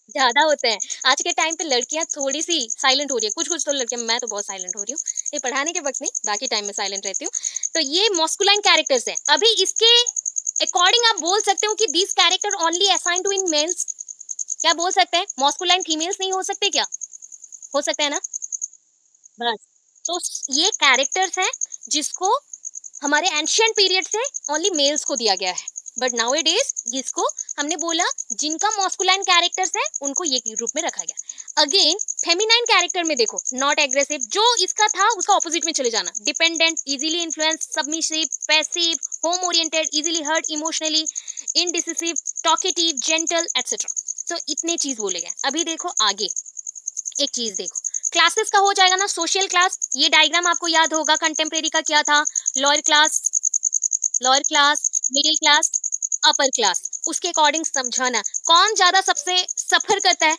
ज्यादा होते हैं। आज के टाइम पे लड़कियां थोड़ी सी साइलेंट हो रही है, कुछ कुछ तो लड़कियां, मैं तो बहुत साइलेंट हो रही हूँ, ये पढ़ाने के वक्त नहीं, बाकी टाइम में साइलेंट रहती हूँ। तो ये मॉस्कुलाइन कैरेक्टर्स है। अभी इसके अकॉर्डिंग आप बोल सकते हो कि this character only assign to in males. क्या बोल सकते हैं? मॉस्कुलाइन फीमेल्स नहीं हो सकते क्या? हो सकते हैं ना? बस। तो ये कैरेक्टर्स हैं जिसको हमारे एंशियंट पीरियड से ओनली मेल्स को दिया गया है। बट नाउ इट इज जिसको हमने बोला जिनका मॉस्कुलाइन कैरेक्टर्स है उनको ये रूप में रखा गया। अगेन फेमिनाइन कैरेक्टर में देखो, नॉट एग्रेसिव, जो इसका था उसका ऑपोजिट में चले जाना। Dependent, easily influence, submissive, passive, home oriented, easily hurt emotionally, indecisive, talkative, gentle etcetera. तो इतने चीज बोले गए। अभी देखो आगे एक चीज देखो, क्लासेस का हो जाएगा ना, सोशल क्लास। ये डायग्राम आपको याद होगा, कंटेम्प्रेरी का क्या था? Lower class, lower class, middle class, upper class. उसके अकॉर्डिंग समझाना कौन ज्यादा सबसे सफर करता है।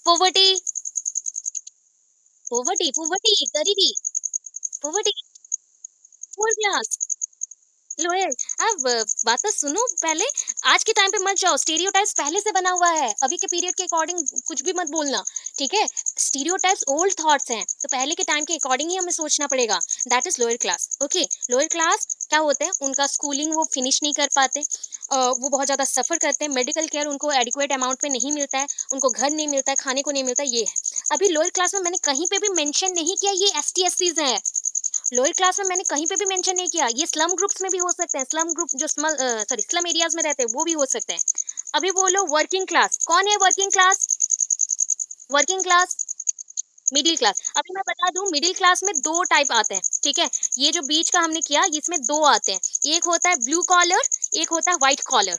पोवर्टी, पोवर्टी, पोवर्टी, गरीबी, पोवर्टी, पुअर क्लास, लोअर। अब बात तो सुनो पहले, आज के टाइम पे मत जाओ, स्टीरियोटाइप्स पहले से बना हुआ है, अभी के पीरियड के अकॉर्डिंग कुछ भी मत बोलना, ठीक है? स्टीरियोटाइप्स ओल्ड थॉट्स हैं, तो पहले के टाइम के अकॉर्डिंग ही हमें सोचना पड़ेगा। That is lower class. Okay, lower class क्या होते हैं? उनका स्कूलिंग वो फिनिश नहीं कर पाते, वो बहुत ज़्यादा सफ़र करते हैं, मेडिकल केयर उनको एडिक्वेट अमाउंट में नहीं मिलता है, उनको घर नहीं मिलता है, खाने को नहीं मिलता है, ये है। अभी लोअर क्लास में मैंने कहीं पे भी मेंशन नहीं किया ये एस टी एस सीज हैं। लोअर क्लास में मैंने कहीं पे भी मेंशन नहीं किया, ये स्लम ग्रुप्स में भी हो सकते हैं, स्लम ग्रुप जो स्लम एरियाज में रहते हैं वो भी हो सकते हैं। अभी बोलो वर्किंग क्लास, कौन है working class? Working class, middle class. अभी मैं बता दूं मिडिल क्लास में दो टाइप आते हैं, ठीक है? ये जो बीच का हमने किया इसमें दो आते हैं, एक होता है ब्लू कॉलर, एक होता है व्हाइट कॉलर।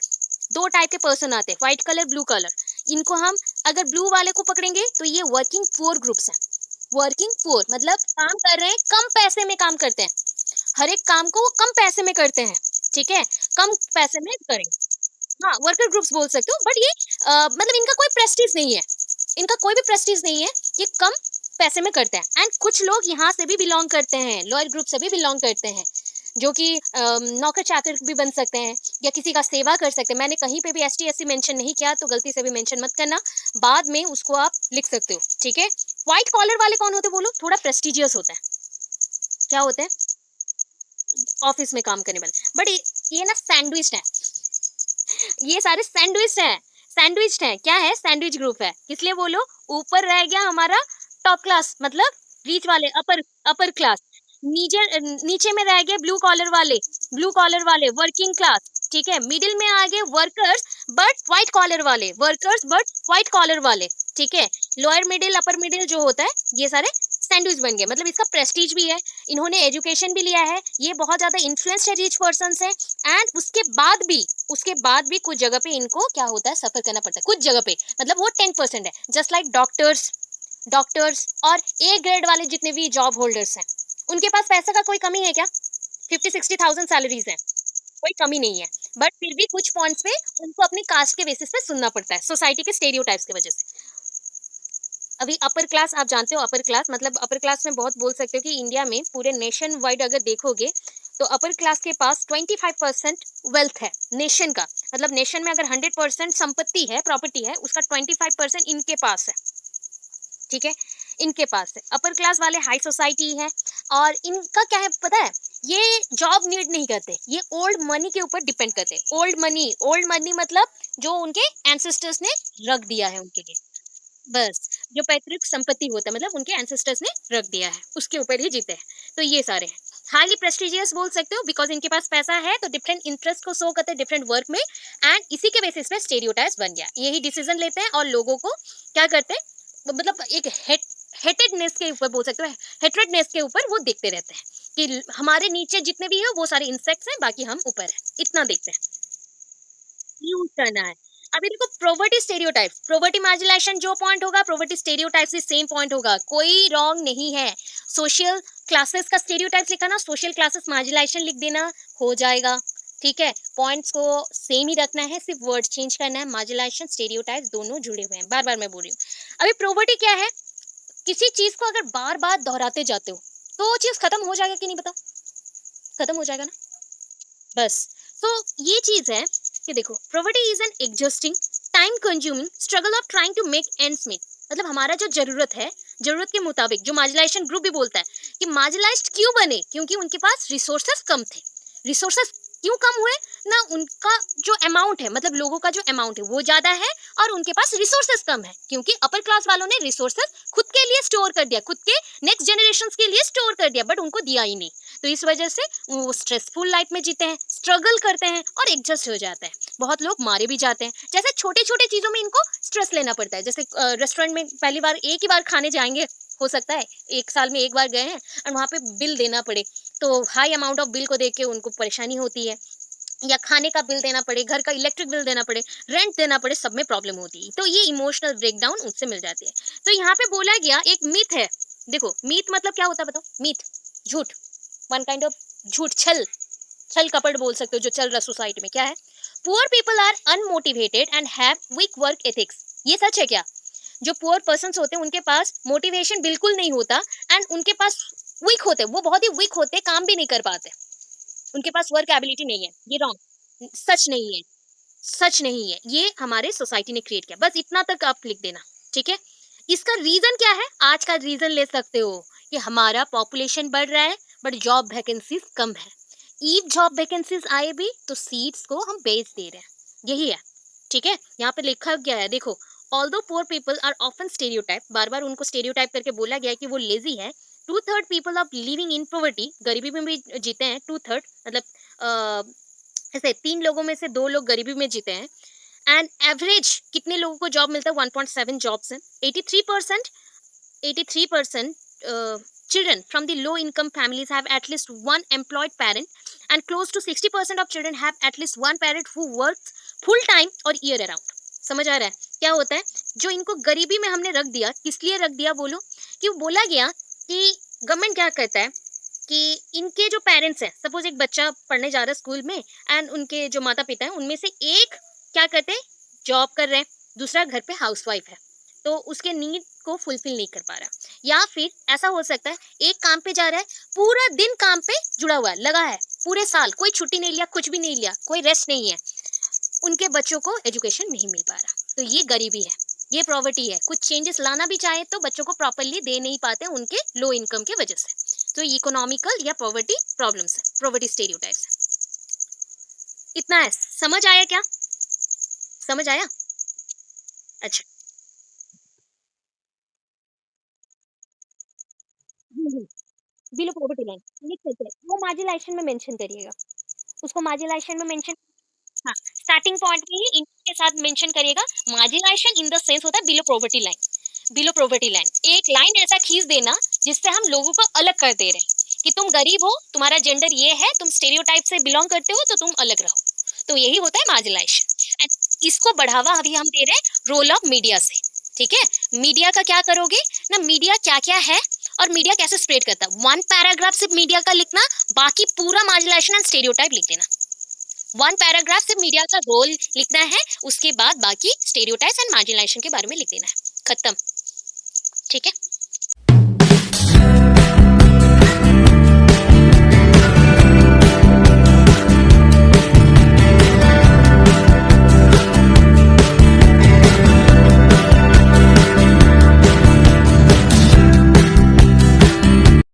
दो टाइप के पर्सन आते हैं, व्हाइट कलर, ब्लू कलर। इनको हम अगर ब्लू वाले को पकड़ेंगे तो ये वर्किंग पुअर ग्रुप्स हैं। वर्किंग पुअर मतलब काम कर रहे हैं, कम पैसे में काम करते हैं, हर एक काम को वो कम पैसे में करते हैं, ठीक है? कम पैसे में करें, हाँ, वर्कर ग्रुप्स बोल सकते हो। बट ये मतलब इनका कोई प्रेस्टीज नहीं है, इनका कोई भी प्रेस्टीज नहीं है, ये कम पैसे में करते हैं। एंड कुछ लोग यहाँ से भी बिलोंग करते हैं, लोअर ग्रुप से भी बिलोंग करते हैं, जो कि नौकर चाकर भी बन सकते हैं या किसी का सेवा कर सकते हैं। मैंने कहीं पे भी S T S C mention नहीं किया, तो गलती से भी मेंशन मत करना, बाद में उसको आप लिख सकते हो, ठीक है? व्हाइट कॉलर वाले कौन होते हैं बोलो? थोड़ा प्रेस्टिजियस होता है। क्या होते हैं? ऑफिस में काम करने वाले। बट ये ना सैंडविच है, ये सारे सैंडविच हैं, सैंडविच हैं। क्या है? सैंडविच ग्रुप है। किस लिए बोलो? ऊपर रह गया हमारा टॉप क्लास मतलब रीच वाले, अपर अपर क्लास। नीचे नीचे में रह गए ब्लू कॉलर वाले, ब्लू कॉलर वाले वर्किंग क्लास, ठीक है? मिडिल में आ गए वर्कर्स बट व्हाइट कॉलर वाले, वर्कर्स बट व्हाइट कॉलर वाले, ठीक है? लोअर मिडिल, अपर मिडिल जो होता है, ये सारे सैंडविच बन गए। मतलब इसका प्रेस्टीज भी है, इन्होंने एजुकेशन भी लिया है, ये बहुत ज्यादा इन्फ्लुएंस्ड है रिच पर्सन से। एंड उसके बाद भी कुछ जगह पे इनको क्या होता है, सफर करना पड़ता है कुछ जगह पे। मतलब वो 10% है, जस्ट लाइक डॉक्टर्स, डॉक्टर्स और ए ग्रेड वाले जितने भी जॉब होल्डर्स हैं, उनके पास पैसे का कोई कमी है क्या? 50-60 थाउजेंड सैलरीज हैं, कोई कमी नहीं है, बट फिर भी कुछ पॉइंट्स पे उनको अपनी कास्ट के बेसिस पे सुनना पड़ता है, सोसाइटी के स्टेरियोटाइप्स की वजह से। अभी अपर क्लास आप जानते हो, अपर क्लास मतलब अपर क्लास में बहुत बोल सकते हो कि इंडिया में पूरे नेशन वाइड अगर देखोगे तो अपर क्लास के पास 25% वेल्थ है नेशन का। मतलब नेशन में अगर 100% संपत्ति है, प्रॉपर्टी है, उसका 25% इनके पास है। ठीक है, इनके पास है। अपर क्लास वाले हाई सोसाइटी है, और इनका क्या है पता है, ये जॉब नीड नहीं करते, ये ओल्ड मनी के ऊपर डिपेंड करते हैं। ओल्ड मनी मतलब जो उनके एंसेस्टर्स ने रख दिया है उनके लिए, बस जो पैतृक संपत्ति होता है, मतलब उनके एंसेस्टर्स ने रख दिया है, उसके ऊपर ही जीते हैं। तो ये सारे हैं हाईली प्रेस्टिजियस बोल सकते हो, बिकॉज इनके पास पैसा है तो डिफरेंट इंटरेस्ट को शो करते हैं डिफरेंट वर्क में, एंड इसी के बेसिस पे स्टेरियोटाइप्स बन गया, यही डिसीजन लेते हैं और लोगों को क्या करते हैं, मतलब एक हेटेडनेस के ऊपर बोल सकते हो, हेट्रेडनेस के ऊपर वो देखते रहते हैं कि हमारे नीचे जितने भी है वो सारे इंसेक्ट्स हैं, बाकी हम ऊपर हैं, इतना देखते हैं, यूज करना है। अभी देखो प्रोवर्टी स्टेरियोटाइप, प्रोवर्टी मार्जिनाइजेशन जो पॉइंट होगा, प्रोवर्टी स्टेरियोटाइप से सेम पॉइंट होगा, कोई रॉन्ग नहीं है। सोशल क्लासेस का स्टेरियोटाइप लिखा ना, सोशल क्लासेस मार्जिनाइजेशन लिख देना, हो जाएगा। ठीक है, पॉइंट्स को सेम ही रखना है, सिर्फ वर्ड चेंज करना है। मार्जिनाइजेशन स्टेरियोटाइप दोनों जुड़े हुए हैं, बार बार मैं बोल रही हूँ। अभी प्रोवर्टी क्या है, किसी चीज को अगर बार बार दोहराते जाते हो तो वो चीज खत्म हो जाएगा कि नहीं, बताओ, खत्म हो जाएगा ना, बस। तो ये चीज है कि देखो property is an exhausting time consuming struggle of trying to make ends meet. मतलब हमारा जो जरूरत है, जरूरत के मुताबिक, जो मार्जिनाइजेशन ग्रुप भी बोलता है कि मार्जिनाइज्ड क्यों बने, क्योंकि उनके पास रिसोर्सेस कम थे। रिसोर्सेस क्यों कम हुए ना, उनका जो अमाउंट है, मतलब लोगों का जो अमाउंट है वो ज्यादा है, और उनके पास रिसोर्सेस कम है, क्योंकि अपर क्लास वालों ने रिसोर्सेस खुद के लिए स्टोर कर दिया, खुद के नेक्स्ट जनरेशन के लिए स्टोर कर दिया, बट उनको दिया ही नहीं। तो इस वजह से वो स्ट्रेसफुल लाइफ में जीते हैं, स्ट्रगल करते हैं और एडजस्ट हो जाते हैं। बहुत लोग मारे भी जाते हैं, जैसे छोटे छोटे चीजों में इनको स्ट्रेस लेना पड़ता है। जैसे रेस्टोरेंट में पहली बार एक ही बार खाने जाएंगे, हो सकता है एक साल में एक बार गए हैं और वहां पे बिल देना पड़े, तो हाई अमाउंट ऑफ बिल को देख के उनको परेशानी होती है, या खाने का बिल देना पड़े, घर का इलेक्ट्रिक बिल देना पड़े, रेंट देना पड़े, सब में प्रॉब्लम होती है। तो ये इमोशनल ब्रेकडाउन उनसे मिल जाती है। तो यहाँ पे बोला गया एक मिथ है। देखो मिथ मतलब क्या होता है बताओ, मिथ झूठ, वन काइंड ऑफ झूठ, छल, छल कपट बोल सकते हो जो चल रहा सोसाइटी में। क्या है, poor people are unmotivated and have weak work ethics. ये सच है क्या? जो पुअर पर्सन्स होते हैं उनके पास मोटिवेशन बिल्कुल नहीं होता, एंड उनके पास वीक होते हैं, वो बहुत ही वीक होते हैं, काम भी नहीं कर पाते, उनके पास वर्क एबिलिटी नहीं है। ये रॉन्ग, सच नहीं है, सच नहीं है, ये हमारे सोसाइटी ने क्रिएट किया, बस इतना तक आप लिख देना। ठीक है, इसका रीजन क्या है, आज का रीजन ले सकते हो कि हमारा पॉपुलेशन बढ़ रहा है बट जॉब वैकेंसीज कम है। ईव जॉब वैकेंसीज आए भी तो सीट्स को हम बेच दे रहे हैं, यही है। ठीक है, यहाँ पे लिखा गया है देखो, although poor people are often stereotype, बार बार उनको स्टेरियोटाइप करके बोला गया है कि वो लेजी है। Two third people of living in poverty, गरीबी में भी जीते हैं टू थर्ड, मतलब ऐसे 3 लोगों में से 2 लोग गरीबी में जीते हैं। एंड एवरेज कितने लोगों को जॉब मिलता है, 1.7 जॉब्स हैं। 83% 83% children from the low income families have at least one employed parent, and close to 60% of children have at least one parent who works full time or year around। समझ आ रहा है क्या होता है, जो इनको गरीबी में हमने रख दिया, किस लिए रख दिया बोलो, कि बोला गया कि गवर्नमेंट क्या करता है कि इनके जो पेरेंट्स हैं, सपोज एक बच्चा पढ़ने जा रहा है स्कूल में, एंड उनके जो माता पिता हैं उनमें से एक क्या करते हैं, जॉब कर रहे हैं, दूसरा घर पे हाउसवाइफ है, तो उसके नीड को फुलफिल नहीं कर पा रहा। या फिर ऐसा हो सकता है एक काम पे जा रहा है, पूरा दिन काम पे जुड़ा हुआ है, लगा है, पूरे साल कोई छुट्टी नहीं लिया, कुछ भी नहीं लिया, कोई रेस्ट नहीं है, उनके बच्चों को एजुकेशन नहीं मिल पा रहा। तो ये गरीबी है, ये प्रॉवर्टी है। कुछ चेंजेस लाना भी चाहे तो बच्चों को प्रॉपरली दे नहीं पाते उनके लो इनकम के वजह से। तो इकोनॉमिकल या पॉवर्टी प्रॉब्लम्स है, पॉवर्टी स्टेरियोटाइप्स है। इतना है, समझ आया क्या? समझ आया? अच्छा। बिलो पॉवर्टी लाइन लिख सकते हैं, वो मार्जिनाइजेशन में मेंशन करिएगा, उसको मार्जिनाइजेशन में मेंशन, हाँ, स्टार्टिंग पॉइंट में ही इनके साथ मेंशन करिएगा। मार्जिनाइजेशन इन द सेंस होता है below poverty line, below poverty line, एक लाइन ऐसा खींच देना जिससे हम लोगों को अलग कर दे रहे हैं कि तुम गरीब हो, तुम्हारा जेंडर ये है, तुम स्टेरियोटाइप से बिलोंग करते हो, तो तुम अलग रहो। तो यही होता है मार्जिनाइजेशन, एंड इसको बढ़ावा अभी हम दे रहे हैं रोल ऑफ मीडिया से। ठीक है, मीडिया का क्या करोगे ना, मीडिया क्या क्या है और मीडिया कैसे स्प्रेड करता है, वन पैराग्राफ सिर्फ मीडिया का लिखना, बाकी पूरा मार्जिनाइजेशन एंड स्टेरियोटाइप लिख देना। वन पैराग्राफ सिर्फ मीडिया का रोल लिखना है, उसके बाद बाकी स्टेरियोटाइप्स एंड मार्जिनलाइजेशन के बारे में लिख देना है, खत्म। ठीक है।